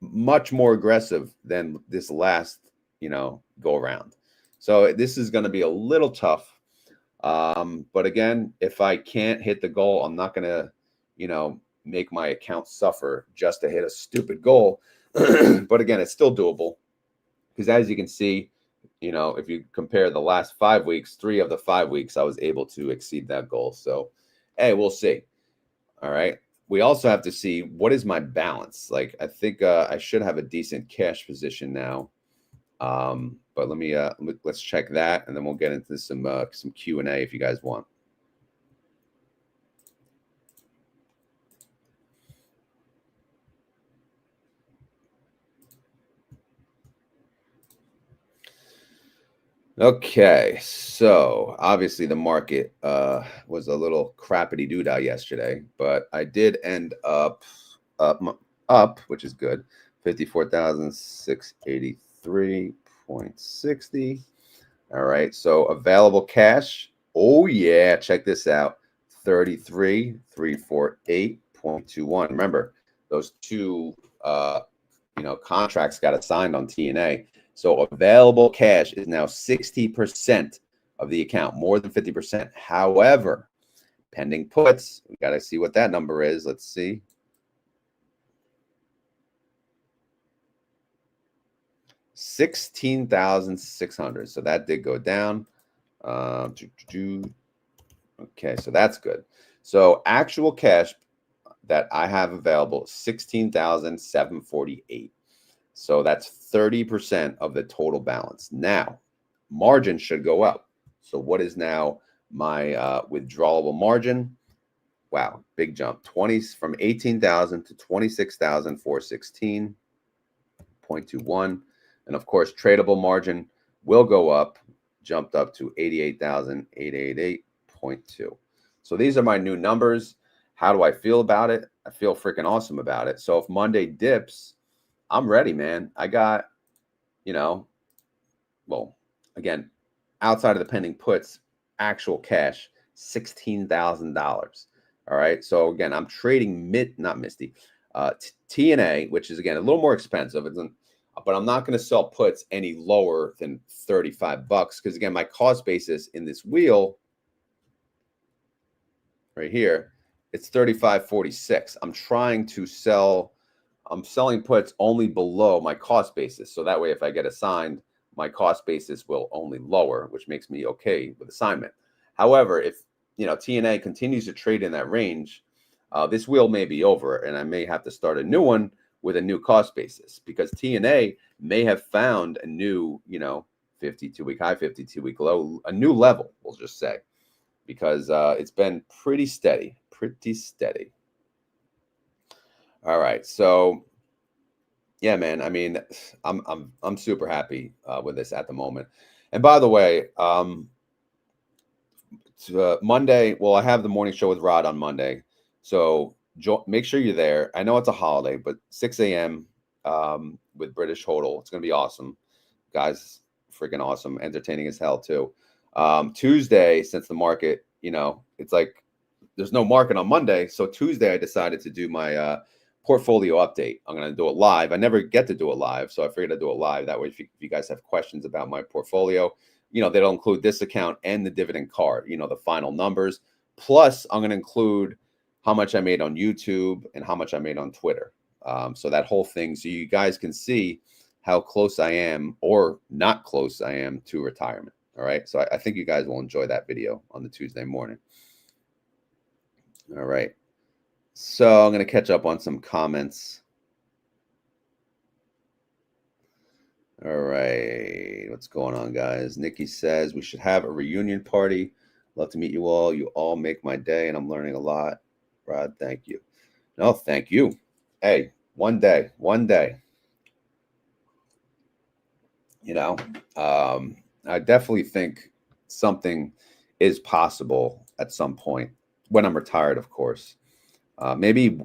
Much more aggressive than this last, you know, go around. So this is going to be a little tough. But again, if I can't hit the goal, I'm not going to, you know, make my account suffer just to hit a stupid goal. But again, it's still doable because as you can see, you know, if you compare the last 5 weeks, 3 of the 5 weeks, I was able to exceed that goal. So, hey, we'll see. All right. We also have to see what is my balance. Like, I think I should have a decent cash position now. But let's check that, and then we'll get into some Q&A if you guys want. Okay, so obviously the market was a little crappity doodah yesterday, but I did end up, which is good, 54,683.60. All right, so available cash. Oh yeah, check this out, 33,348.21. Remember, those two contracts got assigned on TNA. So available cash is now 60% of the account, more than 50%. However, pending puts, we got to see what that number is. Let's see. $16,600. So that did go down. Okay, so that's good. So actual cash that I have available, 16,748. So that's 30% of the total balance. Now, margin should go up. So what is now my withdrawable margin? Wow, big jump. From 18,000 to 26,416.21. And of course, tradable margin will go up. jumped up to 88,888.2. So these are my new numbers. How do I feel about it? I feel freaking awesome about it. So if Monday dips, I'm ready, man. I got, you know, well, again, outside of the pending puts, actual cash, $16,000. All right. So again, I'm trading not Misty, TNA, which is again a little more expensive. But I'm not going to sell puts any lower than 35 bucks because again, my cost basis in this wheel right here, it's 35.46. I'm selling puts only below my cost basis. So that way, if I get assigned, my cost basis will only lower, which makes me okay with assignment. However, if TNA continues to trade in that range, this wheel may be over and I may have to start a new one with a new cost basis because TNA may have found a new, 52-week high, 52-week low, a new level, we'll just say, because it's been pretty steady. All right, so yeah, man. I mean, I'm super happy with this at the moment. And by the way, Monday, well, I have the morning show with Rod on Monday, so make sure you're there. I know it's a holiday, but 6 a.m. With British Hodl, it's gonna be awesome, guys. Freaking awesome, entertaining as hell too. Tuesday, since the market, it's like there's no market on Monday, so Tuesday I decided to do my portfolio update. I'm going to do it live. I never get to do it live, so I figured I'd do it live. That way, if you guys have questions about my portfolio, they'll include this account and the dividend card, the final numbers. Plus, I'm going to include how much I made on YouTube and how much I made on Twitter. So that whole thing, so you guys can see how close I am or not close I am to retirement. All right. So I think you guys will enjoy that video on the Tuesday morning. All right. So I'm going to catch up on some comments. All right. What's going on, guys? Nikki says we should have a reunion party. Love to meet you all. You all make my day, and I'm learning a lot. Rod, thank you. No, thank you. Hey, one day. I definitely think something is possible at some point when I'm retired, of course. Maybe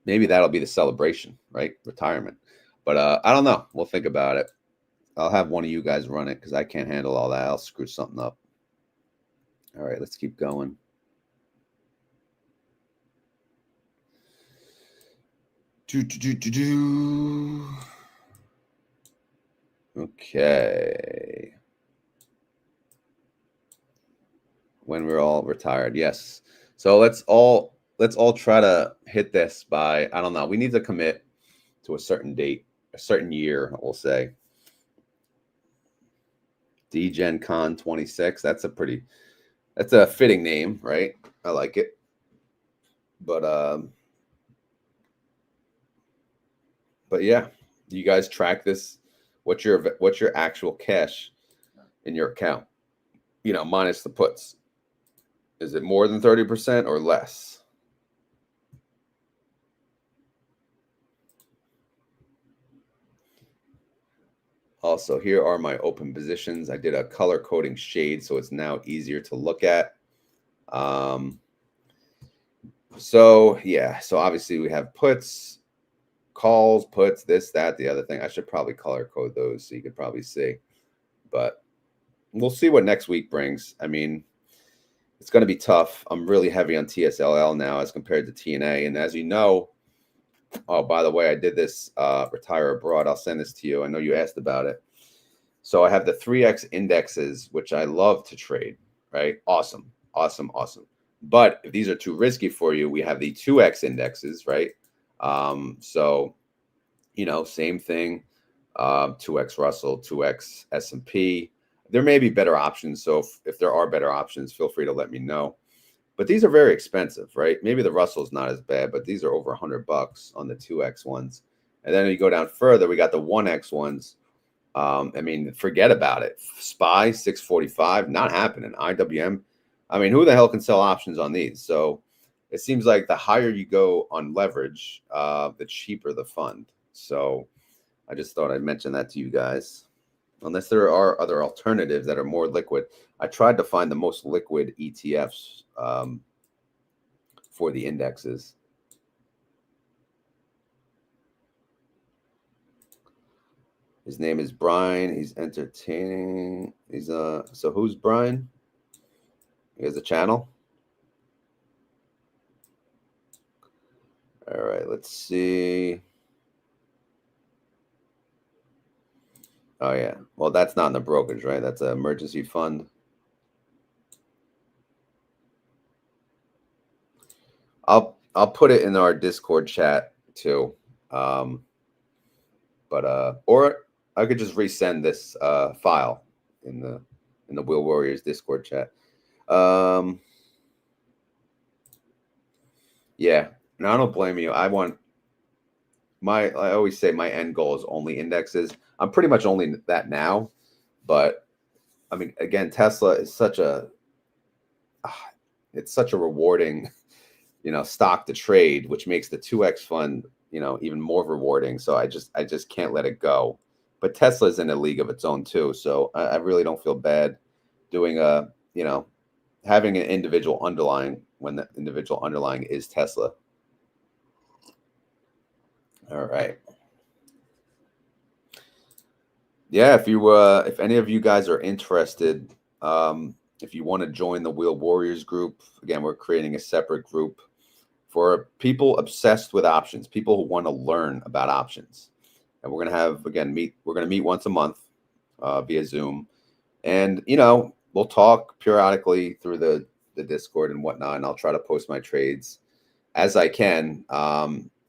that'll be the celebration, right? Retirement. But I don't know. We'll think about it. I'll have one of you guys run it because I can't handle all that. I'll screw something up. All right, let's keep going. Okay. When we're all retired, yes. So let's all try to hit this by, I don't know. We need to commit to a certain date, a certain year, we'll say. DGenCon 26. That's a fitting name, right? I like it. But yeah, you guys track this. What's your actual cash in your account? Minus the puts. Is it more than 30% or less? Also, here are my open positions. I did a color coding shade, so it's now easier to look at. So yeah, so obviously we have puts, calls, puts, this, that, the other thing. I should probably color code those so you could probably see. But we'll see what next week brings. I mean, it's going to be tough. I'm really heavy on TSLL now as compared to TNA. And as you know, oh, by the way, I did this retire abroad. I'll send this to you. I know you asked about it. So I have the 3X indexes, which I love to trade, right? Awesome. But if these are too risky for you, we have the 2X indexes, right? So, same thing, 2X Russell, 2X S&P. There may be better options. So if there are better options, feel free to let me know. But these are very expensive, right? Maybe the Russell's not as bad, but these are over $100 on the 2X ones. And then you go down further, we got the 1X ones. I mean, forget about it. SPY 645, not happening. IWM. I mean, who the hell can sell options on these? So it seems like the higher you go on leverage, the cheaper the fund. So I just thought I'd mention that to you guys. unless there are other alternatives that are more liquid. I tried to find the most liquid ETFs for the indexes. His name is Brian. He's entertaining. He's so who's Brian? He has a channel. All right, let's see. Oh yeah. Well, that's not in the brokerage, right? That's an emergency fund. I'll put it in our Discord chat too. Or I could just resend this file in the Wheel Warriors Discord chat. Yeah, and I don't blame you. I always say my end goal is only indexes. I'm pretty much only that now, but I mean, again, Tesla is it's such a rewarding, stock to trade, which makes the 2X fund, even more rewarding. So I just can't let it go. But Tesla's in a league of its own too. So I really don't feel bad doing having an individual underlying when the individual underlying is Tesla. All right. Yeah, if any of you guys are interested, if you want to join the Wheel Warriors group, again, we're creating a separate group for people obsessed with options, people who want to learn about options. And we're going to have, again, we're going to meet once a month via Zoom. And, we'll talk periodically through the Discord and whatnot, and I'll try to post my trades as I can.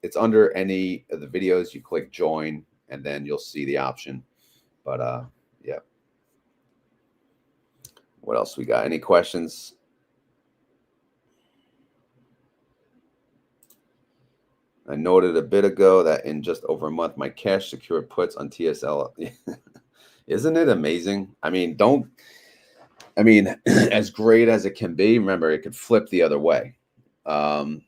It's under any of the videos. You click join, and then you'll see the option. But yeah. What else we got? Any questions? I noted a bit ago that in just over a month, my cash secured puts on TSL. Isn't it amazing? I mean, as great as it can be, remember, it could flip the other way. I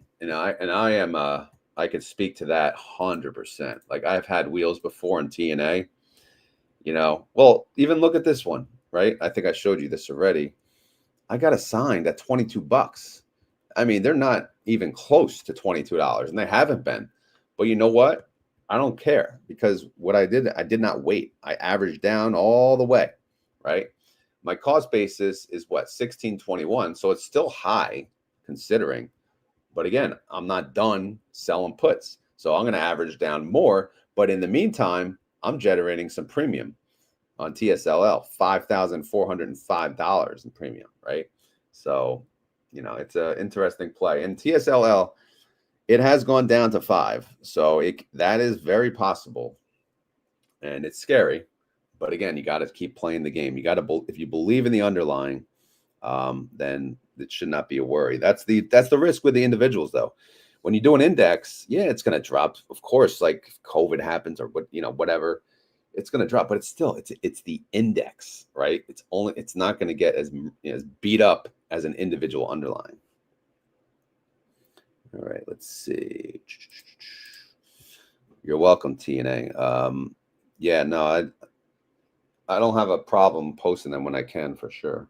could speak to that 100%. Like, I've had wheels before in TNA. Well, even look at this one, right? I think I showed you this already. I got assigned at $22. I mean, they're not even close to $22, and they haven't been. But you know what? I don't care, because what I did not wait. I averaged down all the way, right? My cost basis is what, 1621. So it's still high considering. But again, I'm not done selling puts. So I'm going to average down more. But in the meantime, I'm generating some premium on TSLL, $5,405 in premium, right? So, it's an interesting play. And TSLL, it has gone down to 5. So that is very possible. And it's scary. But again, you got to keep playing the game. You got to, if you believe in the underlying, then it should not be a worry. That's the risk with the individuals, though. When you do an index, yeah, it's going to drop. Of course, like COVID happens or whatever, it's going to drop. But it's still it's the index, right? It's not going to get as beat up as an individual underlying. All right, let's see. You're welcome, TNA. Yeah, no, I don't have a problem posting them when I can, for sure.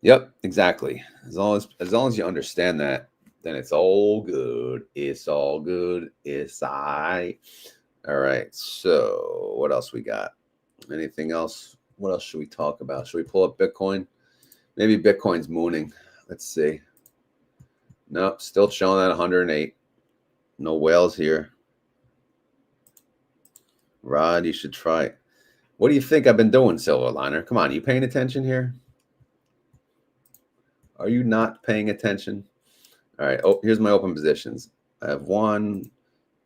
Yep, exactly. As long as you understand that, then it's all good. It's all good. It's all right. All right. So what else we got? Anything else? What else should we talk about? Should we pull up Bitcoin? Maybe Bitcoin's mooning. Let's see. Nope, still showing at 108. No whales here. Rod, you should try it. What do you think I've been doing, Silver Liner? Come on, are you paying attention here? Are you not paying attention? All right. Oh, here's my open positions. I have 1,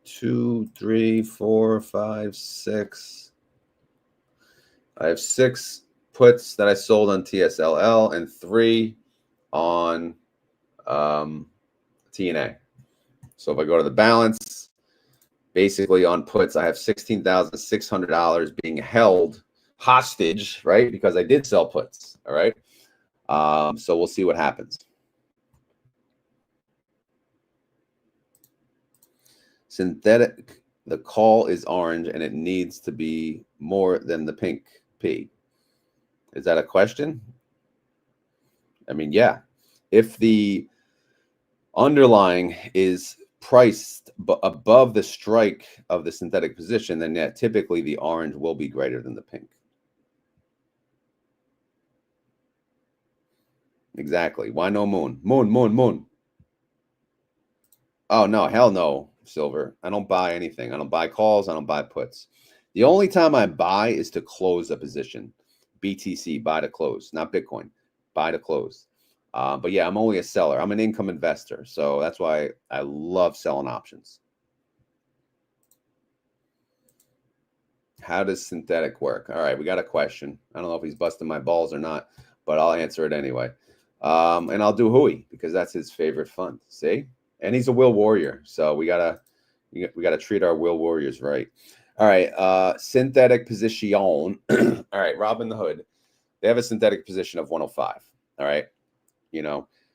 2, 3, 4, 5, 6. I have 6 puts that I sold on TSLL and 3 on TNA. So if I go to the balance, basically on puts, I have $16,600 being held hostage, right? Because I did sell puts. All right. So we'll see what happens. Synthetic, the call is orange and it needs to be more than the pink P. Is that a question? I mean, yeah. If the underlying is priced above the strike of the synthetic position, then yeah, typically the orange will be greater than the pink. Exactly. Why no moon? Moon, moon, moon. Oh, no. Hell no, Silver. I don't buy anything. I don't buy calls. I don't buy puts. The only time I buy is to close a position. BTC, buy to close. Not Bitcoin. Buy to close. But yeah, I'm only a seller. I'm an income investor. So that's why I love selling options. How does synthetic work? All right, we got a question. I don't know if he's busting my balls or not, but I'll answer it anyway. And I'll do HOOY because that's his favorite fund. See? And he's a will warrior. So we gotta treat our will warriors right. All right, synthetic position. All right, Robinhood. They have a synthetic position of 105. All right.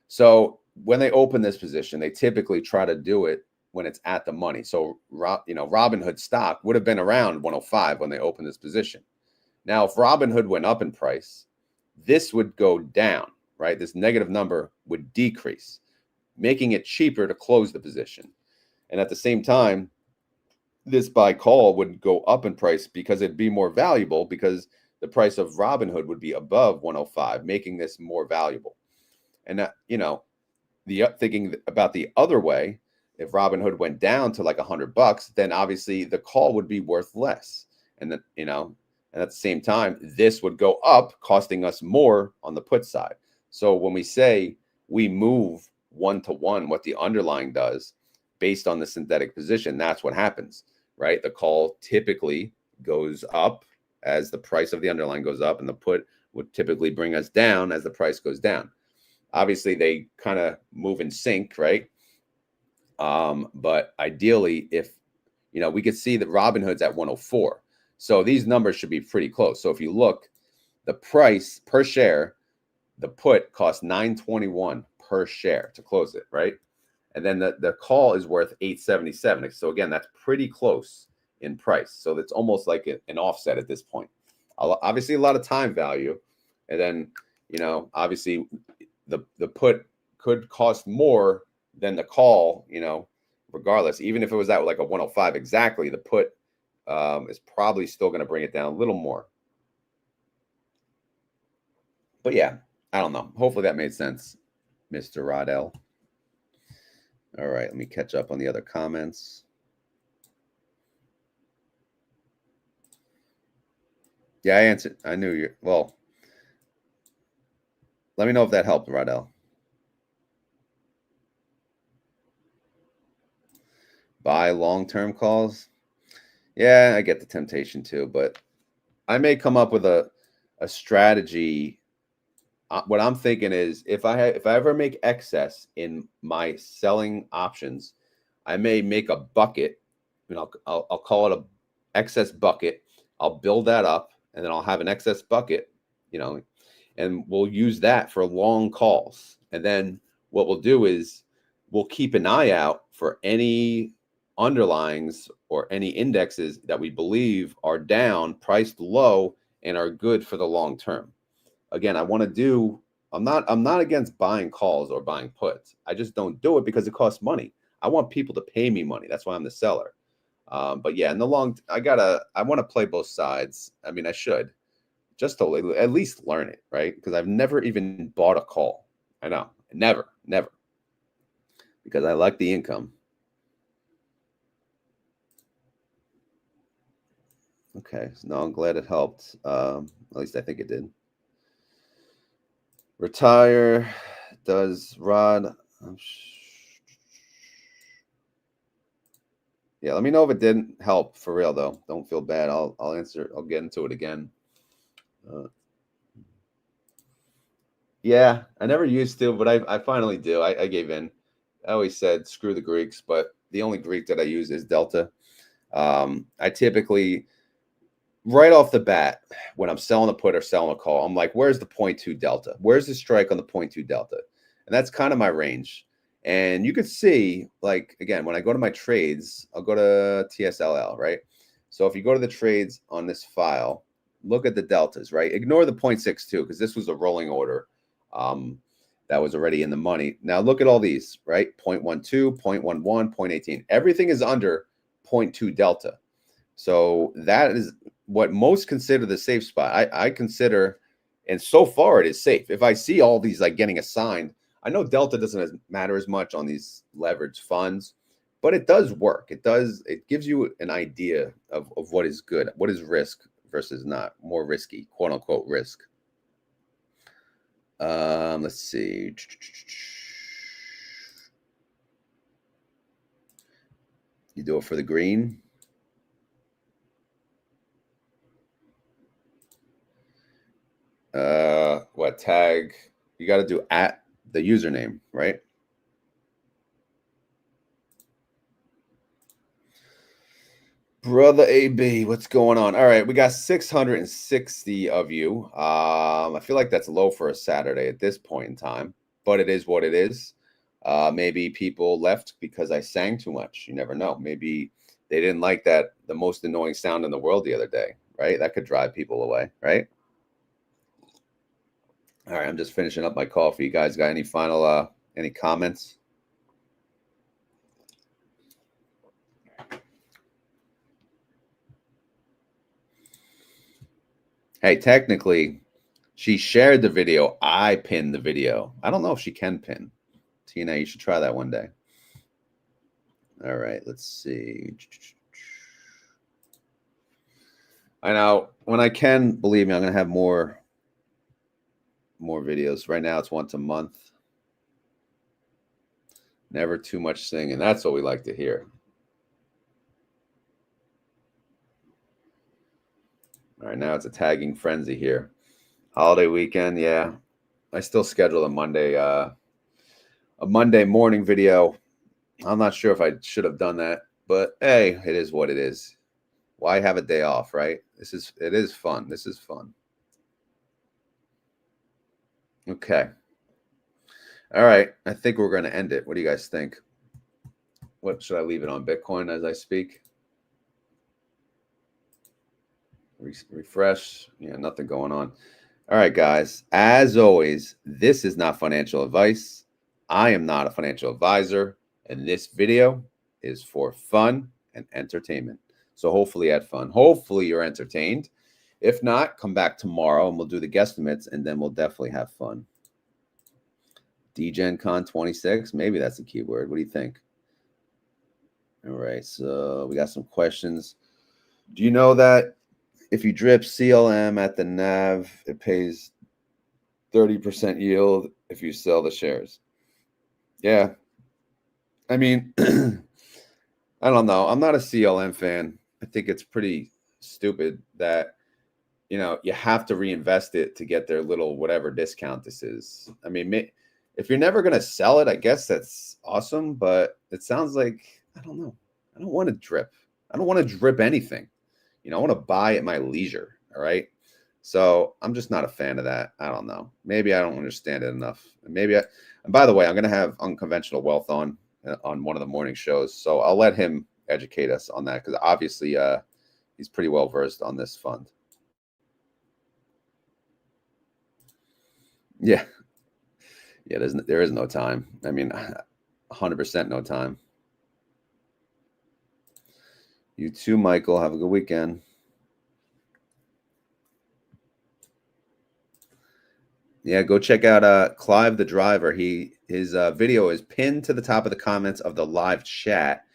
So when they open this position, they typically try to do it when it's at the money. So, Robinhood stock would have been around 105 when they opened this position. Now, if Robinhood went up in price, this would go down, right? This negative number would decrease, making it cheaper to close the position. And at the same time, this buy call would go up in price because it'd be more valuable because the price of Robinhood would be above 105, making this more valuable. And, thinking about the other way, if Robinhood went down to like $100, then obviously the call would be worth less. And then, and at the same time, this would go up, costing us more on the put side. So when we say we move 1-to-1, what the underlying does based on the synthetic position, that's what happens, right? The call typically goes up as the price of the underlying goes up, and the put would typically bring us down as the price goes down. Obviously, they kind of move in sync, right? But ideally, if we could see that Robinhood's at 104, so these numbers should be pretty close. So if you look, the price per share, the put costs $9.21 per share to close it, right? And then the call is worth $8.77. So again, that's pretty close in price. So that's almost like an offset at this point. Obviously, a lot of time value, and then obviously the put could cost more than the call, regardless. Even if it was at like a 105 exactly, the put is probably still going to bring it down a little more. But yeah, I don't know. Hopefully that made sense, Mr. Rodell. All right, let me catch up on the other comments. Yeah, I answered. I knew you. Well, let me know if that helped, Rodell. Buy long-term calls. Yeah, I get the temptation too, but I may come up with a strategy. What I'm thinking is if I ever make excess in my selling options, I may make a bucket, and I'll call it a excess bucket. I'll build that up, and then I'll have an excess bucket, and we'll use that for long calls. And then what we'll do is we'll keep an eye out for any underlyings or any indexes that we believe are down, priced low, and are good for the long term. Again, I'm not against buying calls or buying puts. I just don't do it because it costs money. I want people to pay me money. That's why I'm the seller. But yeah, in the long, I want to play both sides. I mean, I should just to at least learn it, right? Because I've never even bought a call. I know, never, because I like the income. Okay, so no, I'm glad it helped. At least I think it did. Retire. Does Rod? Yeah, let me know if it didn't help for real though. Don't feel bad. I'll answer. I'll get into it again. Yeah, I never used to, but I finally do. I gave in. I always said screw the Greeks, but the only Greek that I use is Delta. I typically, right off the bat, when I'm selling a put or selling a call, I'm like, where's the 0.2 delta? Where's the strike on the 0.2 delta? And that's kind of my range. And you could see, like, again, when I go to my trades, I'll go to TSLY, right? So if you go to the trades on this file, look at the deltas, right? Ignore the 0.62 because this was a rolling order that was already in the money. Now look at all these, right? 0.12, 0.11, 0.18. Everything is under 0.2 delta. So that is what most consider the safe spot. I consider, and so far it is safe. If I see all these like getting assigned, I know delta doesn't matter as much on these leveraged funds, but it does work. It gives you an idea of what is good, what is risk versus not, more risky, quote unquote risk. Let's see. You do it for the green. What tag? You got to do at the username, right? Brother AB, what's going on? All right, we got 660 of you. I feel like that's low for a Saturday at this point in time, but it is what it is. Maybe people left because I sang too much. You never know. Maybe they didn't like that, the most annoying sound in the world the other day, right? That could drive people away, right? All right, I'm just finishing up my coffee. You guys got any final any comments? Hey, technically, she shared the video. I pinned the video. I don't know if she can pin. Tina, you should try that one day. All right, let's see. I know when I can, believe me, I'm going to have more videos. Right now, it's once a month. Never too much singing. That's what we like to hear. All right, now it's a tagging frenzy here. Holiday weekend, yeah. I still schedule a Monday morning video. I'm not sure if I should have done that, but hey, it is what it is. Why have a day off, right? It is fun. This is fun. Okay. All right. I think we're going to end it. What do you guys think? What should I leave it on Bitcoin as I speak? Refresh. Yeah, nothing going on. All right, guys. As always, this is not financial advice. I am not a financial advisor, and this video is for fun and entertainment. So hopefully you had fun. Hopefully you're entertained. If not, come back tomorrow and we'll do the guesstimates, and then we'll definitely have fun. DGenCon 26, maybe that's a keyword. What do you think? All right, so we got some questions. Do you know that if you drip CLM at the NAV, it pays 30% yield if you sell the shares? Yeah. I mean, I don't know. I'm not a CLM fan. I think it's pretty stupid that, you know, you have to reinvest it to get their little whatever discount this is. I mean, if you're never going to sell it, I guess that's awesome. But it sounds like, I don't know. I don't want to drip. I don't want to drip anything. You know, I want to buy at my leisure. All right. So I'm just not a fan of that. I don't know. Maybe I don't understand it enough. And by the way, I'm going to have Unconventional Wealth on one of the morning shows. So I'll let him educate us on that because obviously he's pretty well versed on this fund. Yeah. Yeah, there is no time. I mean, 100% no time. You too, Michael. Have a good weekend. Yeah, go check out Clive the Driver. His video is pinned to the top of the comments of the live chat.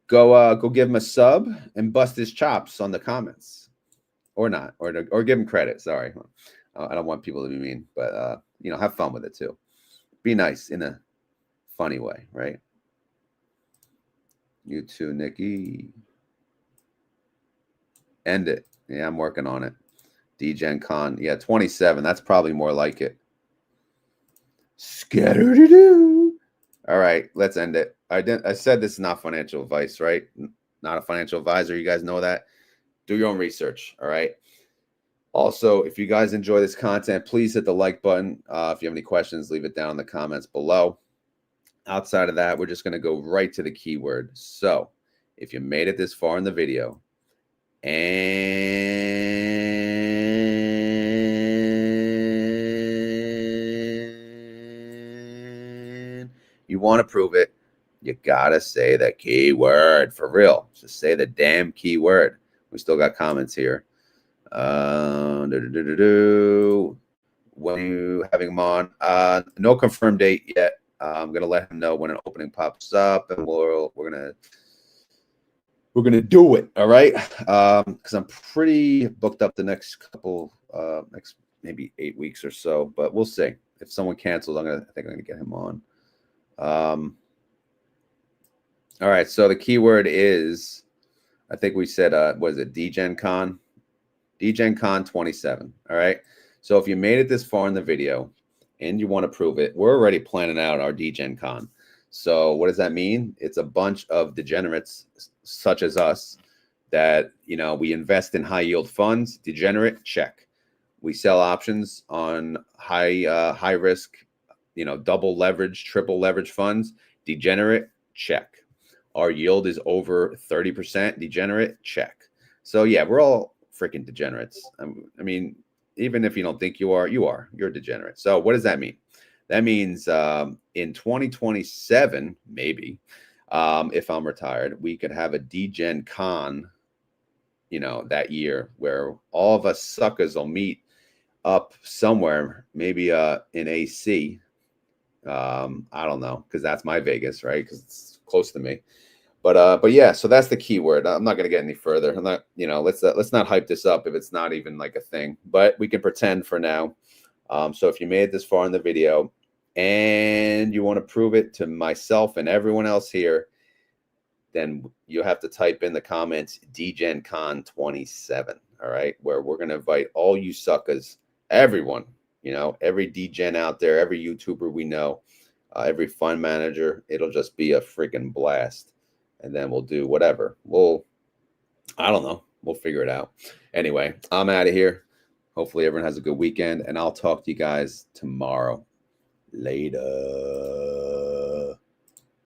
Go give him a sub and bust his chops on the comments, or not, or give him credit. Sorry, I don't want people to be mean, but you know, have fun with it too. Be nice in a funny way, right? You too, Nikki. End it. Yeah, I'm working on it. DGenCon. Yeah, 27. That's probably more like it. Scatter-doo-doo. All right, let's end it. I said this is not financial advice, right? Not a financial advisor. You guys know that. Do your own research, all right? Also, if you guys enjoy this content, please hit the like button. If you have any questions, leave it down in the comments below. outside of that, we're just going to go right to the keyword. So if you made it this far in the video and you want to prove it, you got to say the keyword for real. Just say the damn keyword. We still got comments here. When are you having them on? No confirmed date yet. I'm gonna let him know when an opening pops up, and we're gonna do it. All right, because I'm pretty booked up the next couple, next maybe 8 weeks or so. But we'll see. If someone cancels, I think I'm gonna get him on. All right. So the keyword is, I think we said, what is it? DGenCon 27. All right. So if you made it this far in the video and you want to prove it, we're already planning out our DGenCon. So what does that mean? It's a bunch of degenerates such as us that, you know, we invest in high yield funds. Degenerate, check. We sell options on high risk, you know, double leverage, triple leverage funds. Degenerate, check. Our yield is over 30%. Degenerate, check. So yeah, we're all freaking degenerates. I mean, even if you don't think you are, you're a degenerate. So what does that mean? That means in 2027, maybe, if I'm retired, we could have a DGenCon, you know, that year where all of us suckers will meet up somewhere, maybe in AC. I don't know, because that's my Vegas, right? Because it's close to me. But yeah, so that's the keyword. I'm not going to get any further. I'm not, you know, let's not hype this up if it's not even like a thing, but we can pretend for now. So if you made it this far in the video and you want to prove it to myself and everyone else here, then you have to type in the comments DGenCon 27. All right, where we're going to invite all you suckers, everyone, you know, every DGen out there, every YouTuber we know, every fund manager. It'll just be a freaking blast. And then we'll do whatever. I don't know. We'll figure it out. Anyway, I'm out of here. Hopefully everyone has a good weekend, and I'll talk to you guys tomorrow. Later.